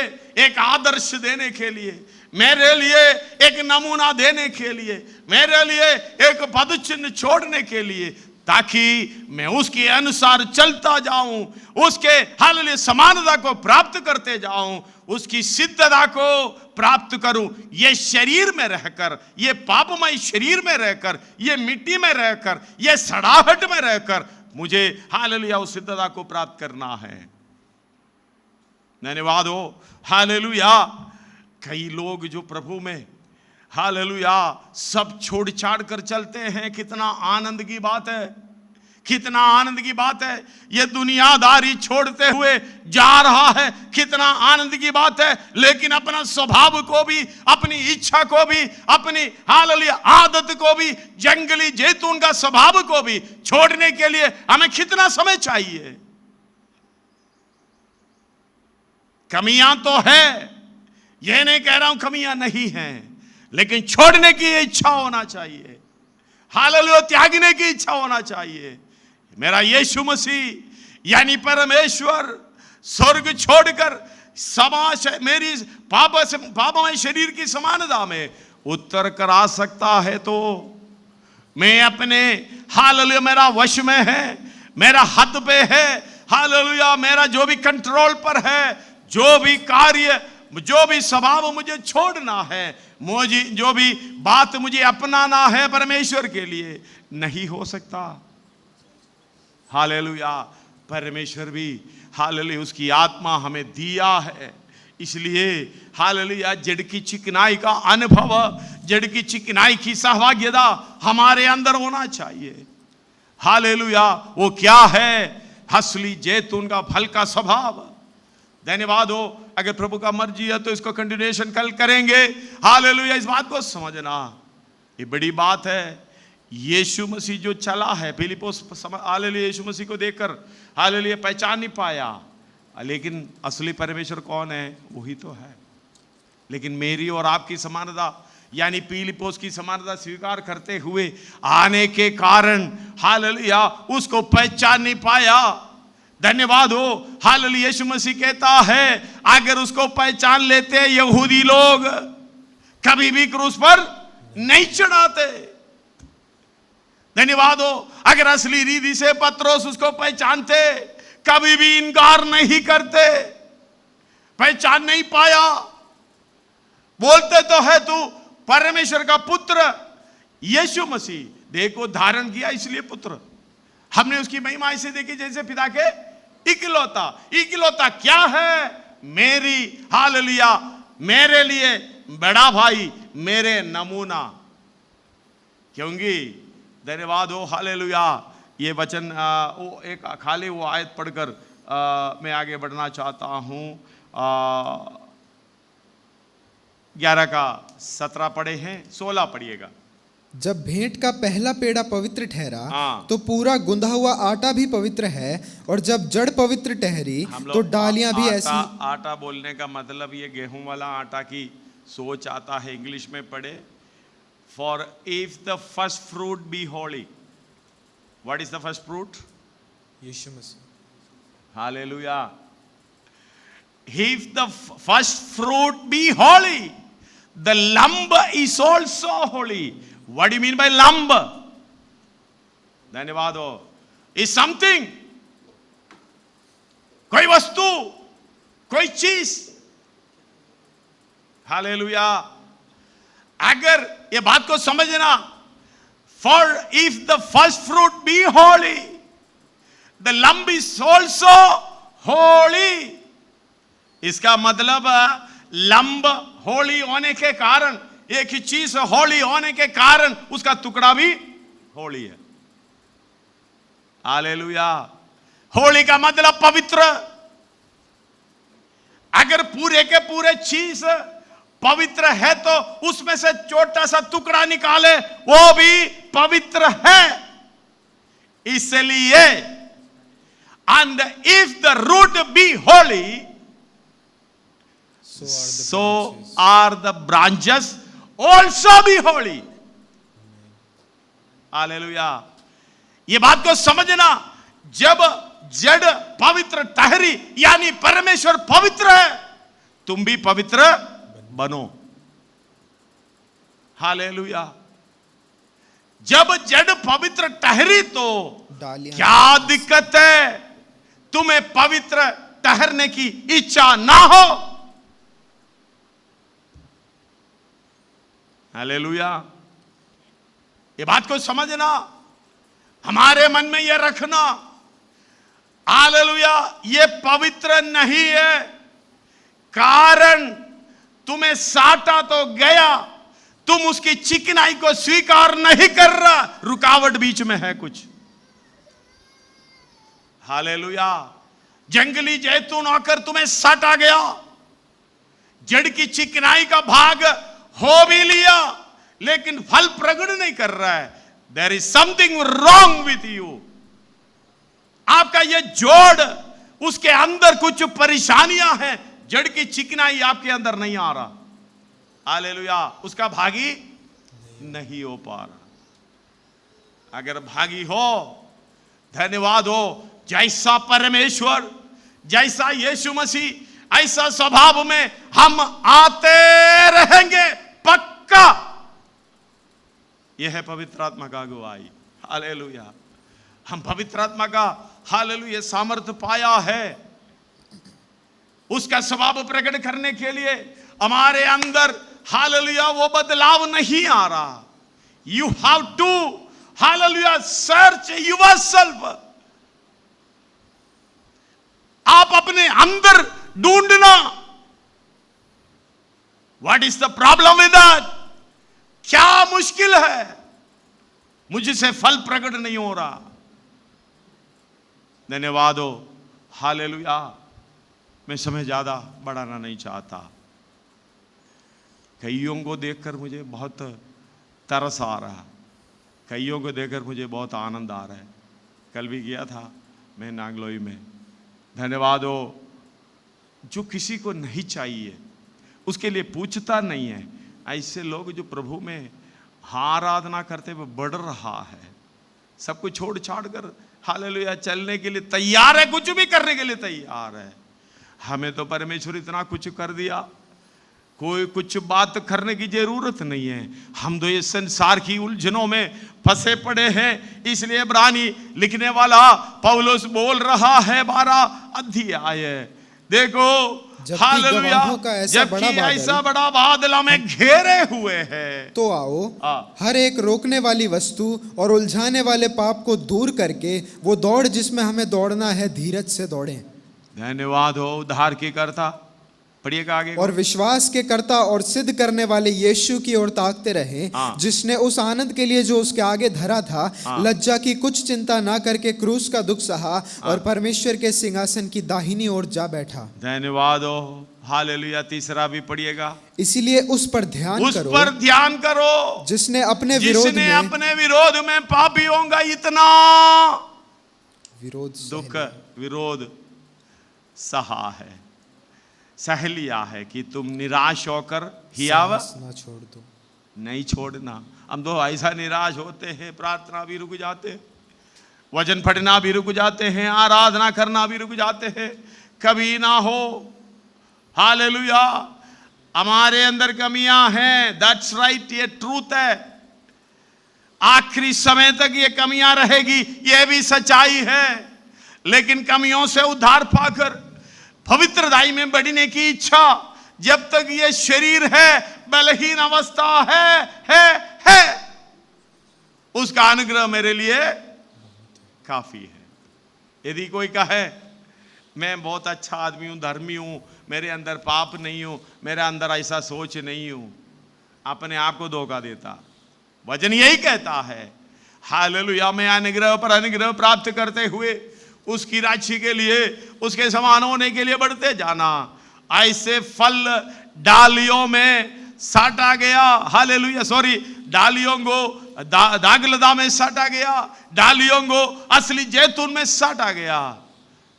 एक आदर्श देने के लिए, मेरे लिए एक नमूना देने के लिए, मेरे लिए एक पदचिन्ह छोड़ने के लिए, ताकि मैं उसके अनुसार चलता जाऊं, उसके हालेलुया समानता को प्राप्त करते जाऊं, उसकी सिद्धता को प्राप्त करूं। ये शरीर में रहकर, ये पापमय शरीर में रहकर, ये मिट्टी में रहकर, ये सड़ाहट में रहकर मुझे हालेलुया उस सिद्धता को प्राप्त करना है। धन्यवाद हो, हालेलुया। कई लोग जो प्रभु में हालेलुया सब छोड़ छाड़ कर चलते हैं, कितना आनंद की बात है, कितना आनंद की बात है। ये दुनियादारी छोड़ते हुए जा रहा है, कितना आनंद की बात है। लेकिन अपना स्वभाव को भी, अपनी इच्छा को भी, अपनी हालेलुया आदत को भी, जंगली जैतून का स्वभाव को भी छोड़ने के लिए हमें कितना समय चाहिए? कमियां तो है, यह नहीं कह रहा हूं कमियां नहीं हैं, लेकिन छोड़ने की इच्छा होना चाहिए। हालेलुया, त्यागने की इच्छा होना चाहिए। मेरा यीशु मसीह यानी परमेश्वर स्वर्ग छोड़कर समाज मेरी पापमय शरीर की समानता में उतर कर आ सकता है, तो मैं अपने हालेलुया मेरा वश में है, मेरा हाथ पे है, हालेलुया मेरा जो भी कंट्रोल पर है, जो भी कार्य, जो भी स्वभाव मुझे छोड़ना है, मुझे जो भी बात मुझे अपनाना है परमेश्वर के लिए, नहीं हो सकता। हालेलुया, परमेश्वर भी हालेलुया उसकी आत्मा हमें दिया है, इसलिए हालेलुया जड़ की चिकनाई का अनुभव, जड़ की चिकनाई की सहभागिता हमारे अंदर होना चाहिए। हालेलुया, वो क्या है? असली जैतून का फल का स्वभाव। धन्यवाद हो, अगर प्रभु का मर्जी है तो इसको कंटिन्यूएशन कल करेंगे। हालेलुया, इस बात को समझना ये बड़ी बात है। यीशु मसीह जो चला है, फिलिप्पुस हालेलुया यीशु मसीह को देखकर हालेलुया पहचान नहीं पाया, लेकिन असली परमेश्वर कौन है? वही तो है। लेकिन मेरी और आपकी समानता यानी फिलिप्पुस की समानता स्वीकार करते हुए आने के कारण हालेलुया उसको पहचान नहीं पाया। धन्यवाद हो, हालेलुया यीशु मसीह कहता है अगर उसको पहचान लेते यहूदी लोग कभी भी क्रूस पर नहीं चढ़ाते। धन्यवाद हो, अगर असली रीति से पत्रोस उसको पहचानते कभी भी इनकार नहीं करते। पहचान नहीं पाया, बोलते तो है तू परमेश्वर का पुत्र। यीशु मसीह देह को धारण किया इसलिए पुत्र। हमने उसकी महिमा ऐसे देखी जैसे पिता के इकलौता। इकलौता क्या है? मेरी, हालेलुया, मेरे लिए बड़ा भाई, मेरे नमूना। क्योंकि धन्यवाद हो, हालेलुया। ये वचन वो एक खाली वो आयत पढ़कर मैं आगे बढ़ना चाहता हूँ। 11 का 17 पढ़े हैं, 16 पढ़िएगा। जब भेंट का पहला पेड़ा पवित्र ठहरा हाँ। तो पूरा गुंधा हुआ आटा भी पवित्र है, और जब जड़ पवित्र ठहरी तो डालियां भी ऐसी। आटा बोलने का मतलब ये गेहूं वाला आटा की सोच आता है। इंग्लिश में पढ़े, for if the first fruit be holy. What is the first fruit? Yeshu Masih. Hallelujah. If the first fruit be holy, the lump is also holy. What do you mean by lump? धन्यवाद हो। Is something, कोई वस्तु, कोई चीज। Hallelujah. अगर ये बात को समझना, for if the first fruit be holy, the lump is also holy। इसका मतलब लंब होली होने के कारण, एक ही चीज होली होने के कारण उसका टुकड़ा भी होली है। हालेलुया। होली का मतलब पवित्र। अगर पूरे के पूरे चीज पवित्र है तो उसमें से छोटा सा टुकड़ा निकाले, वो भी पवित्र है। इसलिए and if the root be holy, so are the branches also be holy। Hallelujah. ये बात को समझना, जब जड़ पवित्र ठहरी यानी परमेश्वर पवित्र है, तुम भी पवित्र बनो। हालेलुया। जब जड़ पवित्र ठहरी तो क्या दिक्कत है तुम्हें पवित्र ठहरने की इच्छा ना हो? हालेलुया। ये बात को समझना, हमारे मन में ये रखना। हालेलुया। ये पवित्र नहीं है, कारण तुम्हें साटा तो गया, तुम उसकी चिकनाई को स्वीकार नहीं कर रहा, रुकावट बीच में है कुछ। हालेलुया। जंगली जैतून होकर तुम्हें साटा गया, जड़ की चिकनाई का भाग हो भी लिया, लेकिन फल प्रकट नहीं कर रहा है। There is something wrong with you. आपका ये जोड़, उसके अंदर कुछ परेशानियां हैं, जड़ की चिकनाई आपके अंदर नहीं आ रहा। हालेलुया। उसका भागी नहीं हो पा रहा। अगर भागी हो, धन्यवाद हो, जैसा परमेश्वर, जैसा यीशु मसीह, ऐसा स्वभाव में हम आते रहेंगे पक्का। यह है पवित्र आत्मा का अगुवाई। हालेलुया। हम पवित्र आत्मा का, हालेलुया, सामर्थ्य पाया है। उसका स्वभाव प्रकट करने के लिए हमारे अंदर, हालेलुया, वो बदलाव नहीं आ रहा। You have to, hallelujah, search yourself. आप अपने अंदर ढूंढना। What is the problem with that? क्या मुश्किल है? मुझसे फल प्रकट नहीं हो रहा। धन्यवाद हो। हालेलुया। मैं समय ज्यादा बढ़ाना नहीं चाहता। कईयों को देखकर मुझे बहुत तरस आ रहा, कईयों को देखकर मुझे बहुत आनंद आ रहा है। कल भी गया था मैं नांगलोई में। धन्यवाद हो। जो किसी को नहीं चाहिए उसके लिए पूछता नहीं है, ऐसे लोग जो प्रभु में आराधना करते हुए बढ़ रहा है, सब कुछ छोड़ छाड़ कर, हालेलुया, चलने के लिए तैयार है, कुछ भी करने के लिए तैयार है। हमें तो परमेश्वर इतना कुछ कर दिया, कोई कुछ बात करने की जरूरत नहीं है। हम तो ये संसार की उलझनों में फंसे पड़े हैं। इसलिए इब्रानी लिखने वाला पौलुस बोल रहा है 12 अध्याय, देखो जबकि हालेलुया, गवाहों का ऐसा बड़ा जबकि बादल, ऐसा बड़ा बादल हमें घेरे हुए है। तो आओ हाँ। हर एक रोकने वाली वस्तु और उलझाने वाले पाप को दूर करके वो दौड़ जिसमें हमें दौड़ना है धीरज से दौड़ें। धन्यवाद हो उद्धार की कर्ता। पढ़िएगा आगे। और विश्वास के कर्ता और सिद्ध करने वाले यीशु की ओर ताकते रहे, हाँ। जिसने उस आनंद के लिए जो उसके आगे धरा था, लज्जा की कुछ चिंता ना करके क्रूस का दुख सहा और परमेश्वर के सिंहासन की दाहिनी ओर जा बैठा। धन्यवाद हो। हालेलुया। तीसरा भी पढ़िएगा। इसीलिए उस पर ध्यान उस करो, पर ध्यान करो जिसने अपने विरोध में पापियों का इतना दुख विरोध सहा है, सह लिया है कि तुम निराश होकर हियाव ना छोड़ दो। नहीं छोड़ना। हम तो ऐसा निराश होते हैं, प्रार्थना भी रुक जाते हैं, वचन पढ़ना भी रुक जाते हैं, आराधना करना भी रुक जाते हैं। कभी ना हो, हालेलुया, हमारे अंदर कमियां हैं। दैट्स राइट, ये ट्रूथ है। आखिरी समय तक ये कमियां रहेगी, ये भी सच्चाई है। लेकिन कमियों से उद्धार पाकर पवित्रताई में बढ़ने की इच्छा, जब तक ये शरीर है, बलहीन अवस्था है, उसका अनुग्रह मेरे लिए काफी है। यदि कोई कहे मैं बहुत अच्छा आदमी हूं, धर्मी हूं, मेरे अंदर पाप नहीं हूं, मेरे अंदर ऐसा सोच नहीं हूं, अपने आप को धोखा देता। वचन यही कहता है, हालेलुया, मैं अनुग्रह पर अनुग्रह प्राप्त करते हुए उसकी राज्य के लिए, उसके समान होने के लिए बढ़ते जाना। ऐसे फल डालियों में साटा गया, हालेलुया, सॉरी, डालियों को दागलदा में साटा गया, डालियों को असली जैतून में साटा गया।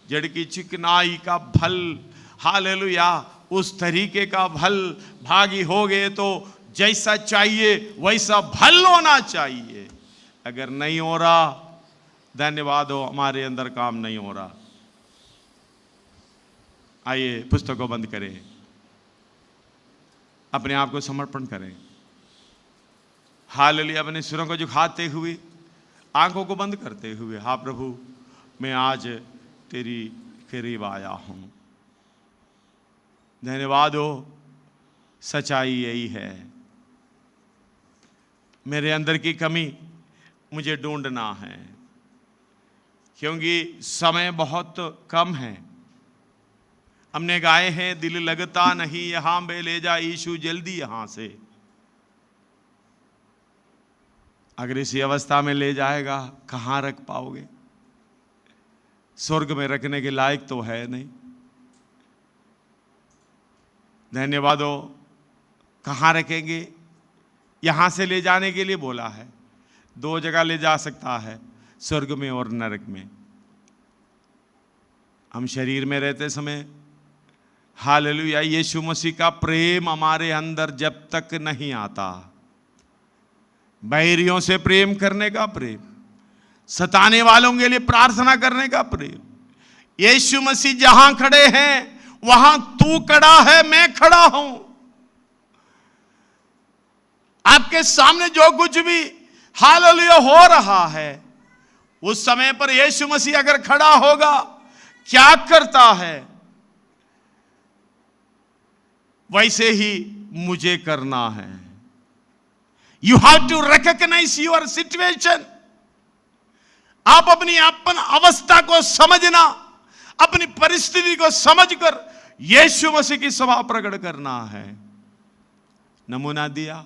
जड़ की चिकनाई का फल, हालेलुया, उस तरीके का फल भागी हो गए तो जैसा चाहिए वैसा फल होना चाहिए। अगर नहीं हो रहा, धन्यवाद हो, हमारे अंदर काम नहीं हो रहा। आइए पुस्तक को बंद करें, अपने आप को समर्पण करें। हालेलुया, अपने सिरों को झुकाते हुए, आंखों को बंद करते हुए, हाँ प्रभु, मैं आज तेरी करीब आया हूं। धन्यवाद हो, सच्चाई यही है। मेरे अंदर की कमी मुझे ढूंढना है, क्योंकि समय बहुत कम है। हमने गाए हैं, दिल लगता नहीं यहां पे, ले जा यीशु जल्दी यहां से। अगर इसी अवस्था में ले जाएगा, कहां रख पाओगे? स्वर्ग में रखने के लायक तो है नहीं। धन्यवाद हो, कहां रखेंगे? यहां से ले जाने के लिए बोला है, दो जगह ले जा सकता है, स्वर्ग में और नरक में। हम शरीर में रहते समय, हालेलुया, यीशु मसीह का प्रेम हमारे अंदर जब तक नहीं आता, बैरियों से प्रेम करने का प्रेम, सताने वालों के लिए प्रार्थना करने का प्रेम, यीशु मसीह जहां खड़े हैं वहां तू खड़ा है, मैं खड़ा हूं। आपके सामने जो कुछ भी हालेलुया हो रहा है, उस समय पर यीशु मसीह अगर खड़ा होगा, क्या करता है वैसे ही मुझे करना है। You have to recognise your situation. आप अपनी अपन अवस्था को समझना, अपनी परिस्थिति को समझकर यीशु मसीह की सभा प्रकट करना है। नमूना दिया,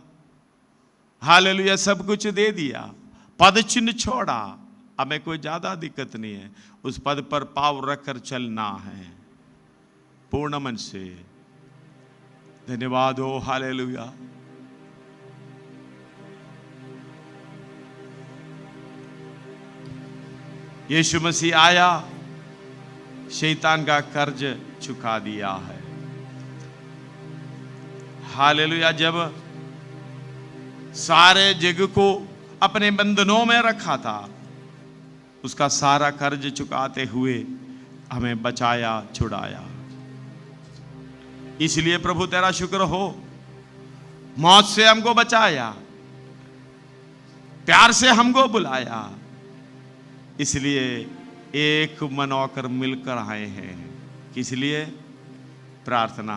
हालेलुया, सब कुछ दे दिया, पद चिन्ह छोड़ा, हमें कोई ज्यादा दिक्कत नहीं है। उस पद पर पाँव रखकर चलना है पूर्ण मन से। धन्यवाद हो, हालेलुया। यीशु मसीह आया, शैतान का कर्ज चुका दिया है। हालेलुया। जब सारे जग को अपने बंधनों में रखा था, उसका सारा कर्ज चुकाते हुए हमें बचाया, छुड़ाया। इसलिए प्रभु तेरा शुक्र हो, मौत से हमको बचाया, प्यार से हमको बुलाया। इसलिए एक मन होकर मिलकर आए हैं। किस लिए? प्रार्थना।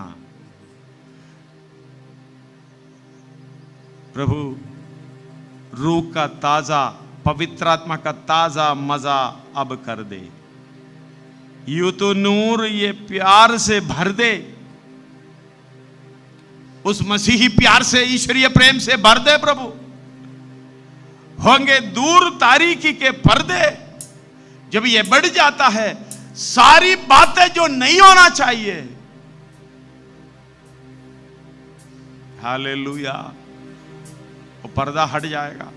प्रभु रूह का ताजा, पवित्र आत्मा का ताजा मजा अब कर दे। यूं तो नूर ये प्यार से भर दे, उस मसीही प्यार से, ईश्वरीय प्रेम से भर दे प्रभु। होंगे दूर तारीकी के पर्दे, जब ये बढ़ जाता है सारी बातें जो नहीं होना चाहिए, हालेलुया, वो पर्दा हट जाएगा।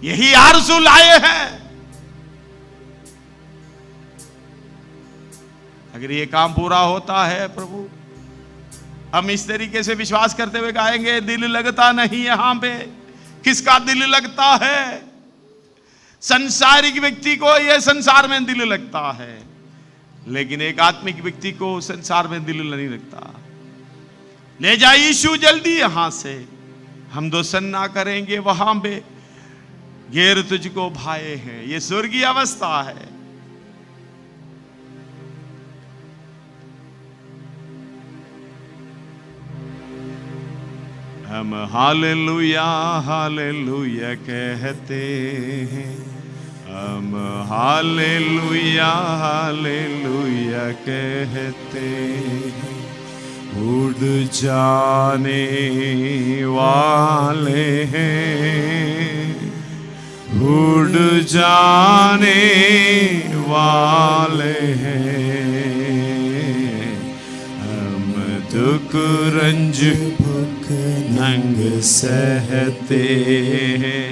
यही आरज़ू लाए हैं। अगर ये काम पूरा होता है प्रभु, हम इस तरीके से विश्वास करते हुए गाएंगे, दिल लगता नहीं यहां पे। किसका दिल लगता है? संसारिक व्यक्ति को यह संसार में दिल लगता है, लेकिन एक आत्मिक व्यक्ति को संसार में दिल नहीं लगता। ले जा यीशु जल्दी यहां से, हम दोसन ना करेंगे वहां पे। गैर तुझको भाए हैं, ये स्वर्गीय अवस्था है। हम हालेलुया हालेलुया कहते हैं, हम हालेलुया हालेलुया कहते हैं। उड़ जाने वाले हैं, उड़ जाने वाले हैं। हम दुख रंज भूख नंग सहते हैं,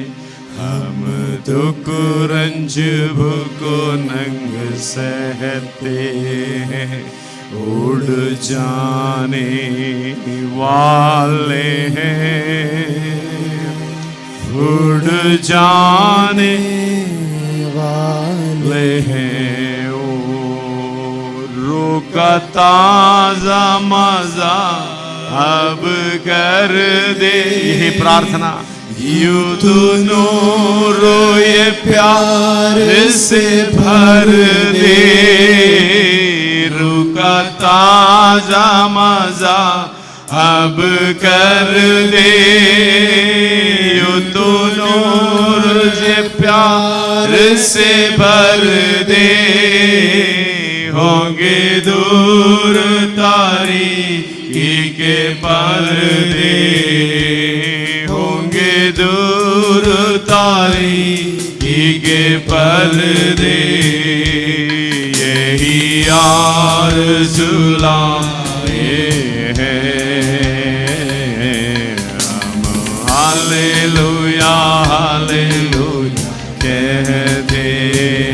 हम दुख रंज भूख नंग सहते हैं। उड़ जाने वाले हैं, उड़ जाने वाले हैं। ओ रुका ताजा मजा अब कर दे, यही प्रार्थना। यूं तू नूरो ये प्यार से भर दे, रुका ताजा मजा अब कर दे। यूं तू नूर से प्यार से भर दे, होंगे दूर तारीकी के पर्दे, होंगे दूर तारीकी के पर्दे। यही आरज़ू लाए हैं, हम हालेलुया हालेलुया कहते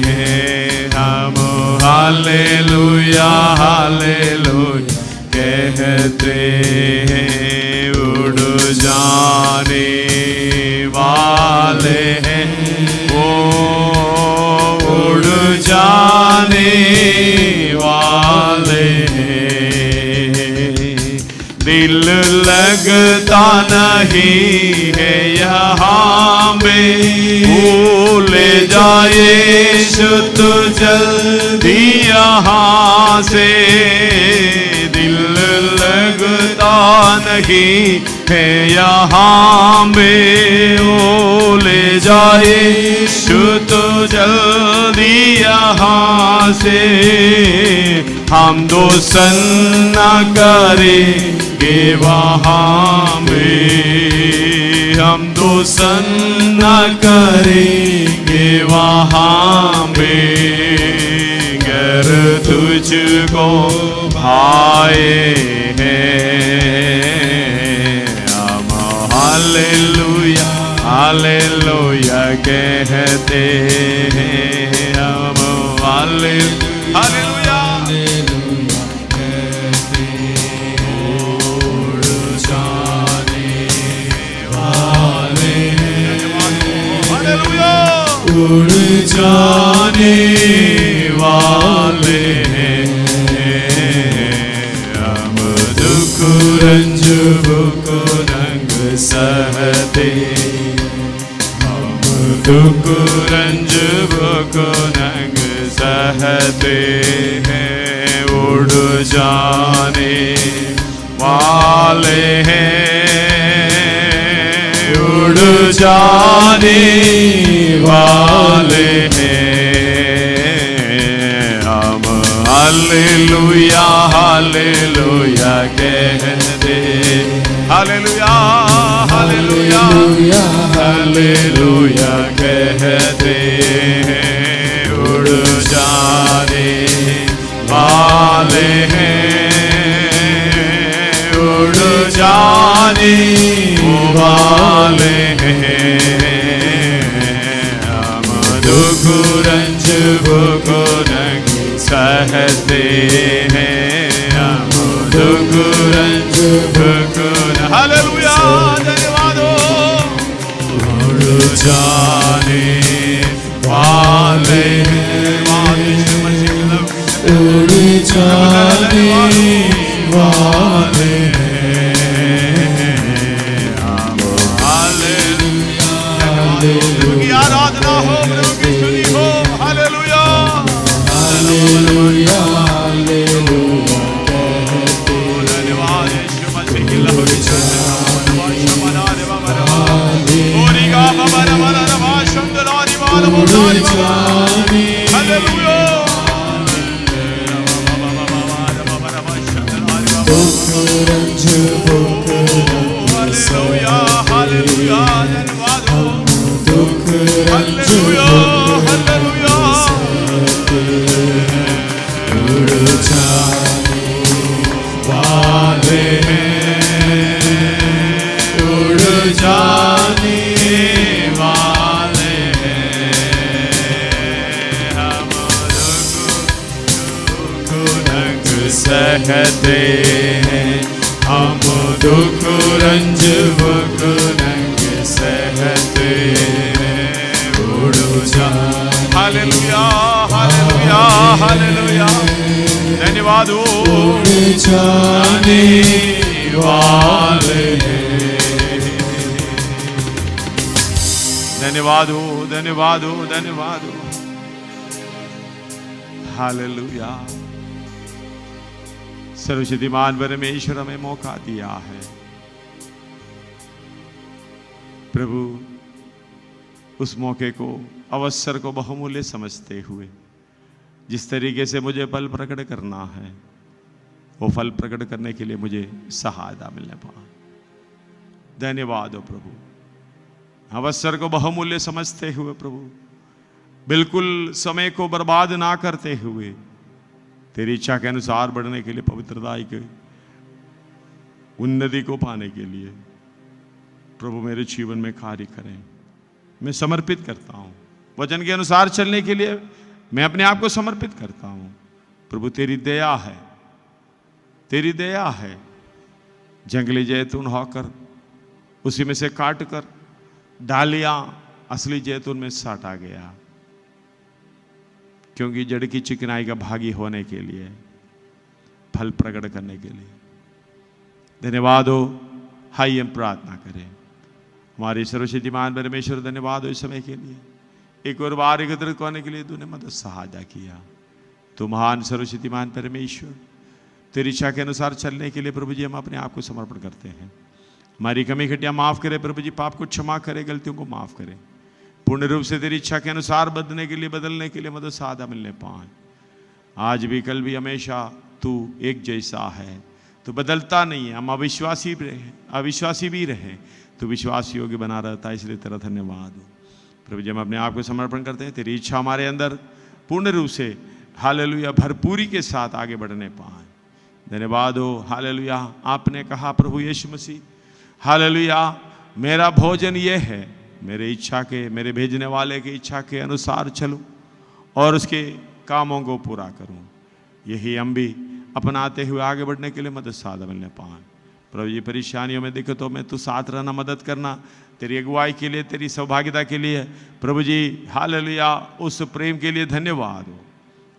हैं। हम हालेलुया हालेलुया कहते हैं। उड़ जाने वाले हैं, वो उड़ जाने वाले हैं। दिल लगता नहीं है यहाँ में, भूले जाए शुद्ध जल्दी यहाँ से। दिल लगता नहीं है यहाँ में, ओ ले जाए शुद्ध जल्दी यहाँ से। हम दोसन न करेंगे वहाँ में, हम दोसन न करेंगे वहाँ में। गर तुझको भाए हैं, हम हालेलुया हालेलुया कहते हैं। हम हालेलुया कहते हैं। उड़ जाने वाले हैं, उड़ जाने वाले हैं। हम दुख रंज भूख नंग सहते, हम दुख रंज भूख नंग सहते हैं। उड़ जाने वाले हैं, उड़ जाने वाले हैं हम। हालेलुया हालेलुया कहते, हालेलुया हालेलुया हालेलुया कहते हैं। उड़ जाने वाले हैं, उड़ जाने वाले हैं हम। दुख रंज भूख नहीं सहते हैं हम, दुख रंज भूख नहीं। हालेलुया धन्यवाद हो। उड़ जाने वाले हैं, उड़ जाने वाले हैं हम। हालेलुया हालेलुया आराधना हो, प्रभु की स्तुति हो। हालेलुया हालेलुया हालेलुया कहते। धन्यवाद यीशु मसीह की लहू की सहते हैं हम, दुख रंज भूख नंग सहते हैं। उड़ जा हालेलुया हालेलुया हालेलुया धन्यवाद हो। उड़ जाने वाले धन्यवाद हो, धन्यवाद हो, धन्यवाद हो। हालेलुया। सर्वशक्तिमान परमेश्वर हमें मौका दिया है प्रभु, उस मौके को, अवसर को बहुमूल्य समझते हुए जिस तरीके से मुझे फल प्रकट करना है, वो फल प्रकट करने के लिए मुझे सहायता मिलने पाए। धन्यवाद हो प्रभु। अवसर को बहुमूल्य समझते हुए प्रभु, बिल्कुल समय को बर्बाद ना करते हुए तेरी इच्छा के अनुसार बढ़ने के लिए, पवित्रता की उन्नति को पाने के लिए प्रभु मेरे जीवन में कार्य करें। मैं समर्पित करता हूँ। वचन के अनुसार चलने के लिए मैं अपने आप को समर्पित करता हूँ प्रभु। तेरी दया है, तेरी दया है। जंगली जैतून होकर उसी में से काट कर डालियां असली जैतून में साटा गया, क्योंकि जड़ की चिकनाई का भागी होने के लिए, फल प्रकट करने के लिए। धन्यवाद हो। हाई हम प्रार्थना करें। हमारे सर्वशक्तिमान परमेश्वर धन्यवाद हो इस समय के लिए, एक और बार एकत्रित होने के लिए तूने मदद सहायता किया। तू महान सर्वशक्तिमान परमेश्वर, तेरी इच्छा के अनुसार चलने के लिए प्रभु जी हम अपने आप को समर्पण करते हैं। हमारी कमी घटिया माफ करे प्रभु जी, पाप को क्षमा करे, गलतियों को माफ करे। पूर्ण रूप से तेरी इच्छा के अनुसार बदलने के लिए मदद सहायता मिलने पाए। आज भी, कल भी, हमेशा तू एक जैसा है, तू बदलता नहीं है। हम अविश्वासी भी रहे, तू विश्वास योग्य बना रहता है, इसलिए तेरा धन्यवाद हो प्रभु जी। हम अपने आप को समर्पण करते हैं। तेरी इच्छा हमारे अंदर पूर्ण रूप से हालेलुया भरपूरी के साथ आगे बढ़ने पाए। धन्यवाद हो। हालेलुया। आपने कहा प्रभु यीशु मसीह, हालेलुया, मेरा भोजन ये है, मेरे इच्छा के, मेरे भेजने वाले की इच्छा के अनुसार चलूं और उसके कामों को पूरा करूं। यही हम भी अपनाते हुए आगे बढ़ने के लिए मदद साधा मिलने पाए प्रभु जी। परेशानियों में, दिक्कतों में तू साथ रहना, मदद करना, तेरी अगुवाई के लिए, तेरी सौभाग्यता के लिए प्रभु जी। हालेलुया। उस प्रेम के लिए धन्यवाद हो।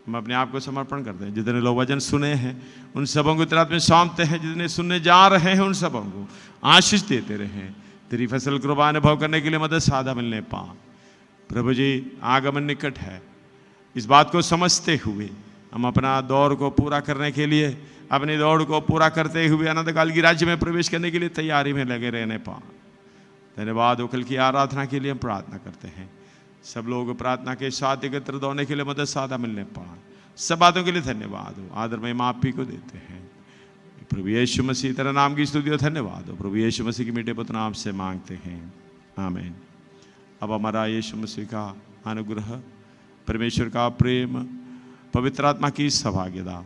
हम अपने आप को समर्पण करते हैं। जितने लोग वचन सुने हैं उन सबों को तेरे हाथ में सौंपते हैं। जितने सुनने जा रहे हैं उन सबों को आशीष देते रहें। तेरी फसल कृपा अनुभव करने के लिए मदद साधा मिलने पा प्रभु जी। आगमन निकट है, इस बात को समझते हुए हम अपना दौड़ को पूरा करने के लिए, अपनी दौड़ को पूरा करते हुए अनंत काल की राज्य में प्रवेश करने के लिए तैयारी में लगे रहने पाए। धन्यवाद हो। कल की आराधना के लिए हम प्रार्थना करते हैं, सब लोग प्रार्थना के साथ एकत्र दौड़ने के लिए मदद सादा मिलने पाए। सब बातों के लिए धन्यवाद हो। आदर में आप ही को देते हैं प्रभु यीशु मसीह, तेरा नाम की स्तुति हो। धन्यवाद हो प्रभु यीशु मसीह की मीठे पुत्र नाम से मांगते हैं, आमीन। अब हमारा यीशु मसीह का अनुग्रह, परमेश्वर का प्रेम, पवित्र आत्मा की सौभाग्यता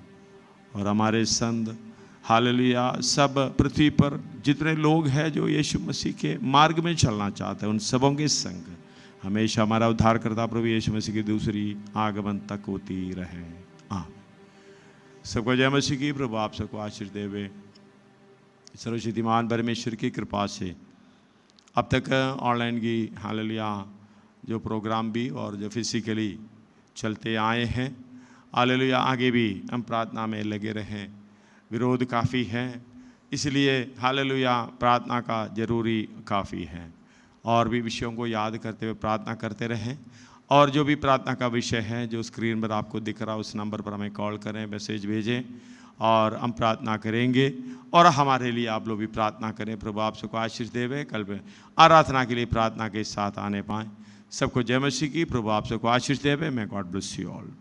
और हमारे संत हालेलुया सब पृथ्वी पर जितने लोग हैं जो यीशु मसीह के मार्ग में चलना चाहते हैं, उन सबों के संग हमेशा हमारा उद्धार करता प्रभु यीशु मसीह की दूसरी आगमन तक होती रहे। सबको जय मसीह की। प्रभु आप सबको आशीष देवे। सर्वशक्तिमान परमेश्वर की कृपा से अब तक ऑनलाइन की हालेलुया जो प्रोग्राम भी और जो फिजिकली चलते आए हैं, हालेलुया आगे भी हम प्रार्थना में लगे रहें। विरोध काफ़ी है, इसलिए हालेलुया प्रार्थना का जरूरी काफ़ी है। और भी विषयों को याद करते हुए प्रार्थना करते रहें। और जो भी प्रार्थना का विषय है जो स्क्रीन पर आपको दिख रहा है, उस नंबर पर हमें कॉल करें, मैसेज भेजें और हम प्रार्थना करेंगे। और हमारे लिए आप लोग भी प्रार्थना करें। प्रभु आप सबको आशीष देवे। कल में आराधना के लिए प्रार्थना के साथ आने पाएँ। सबको जय मसीह की। प्रभु आप सबको आशीष देवे। मैं गॉड ब्लेस यू ऑल।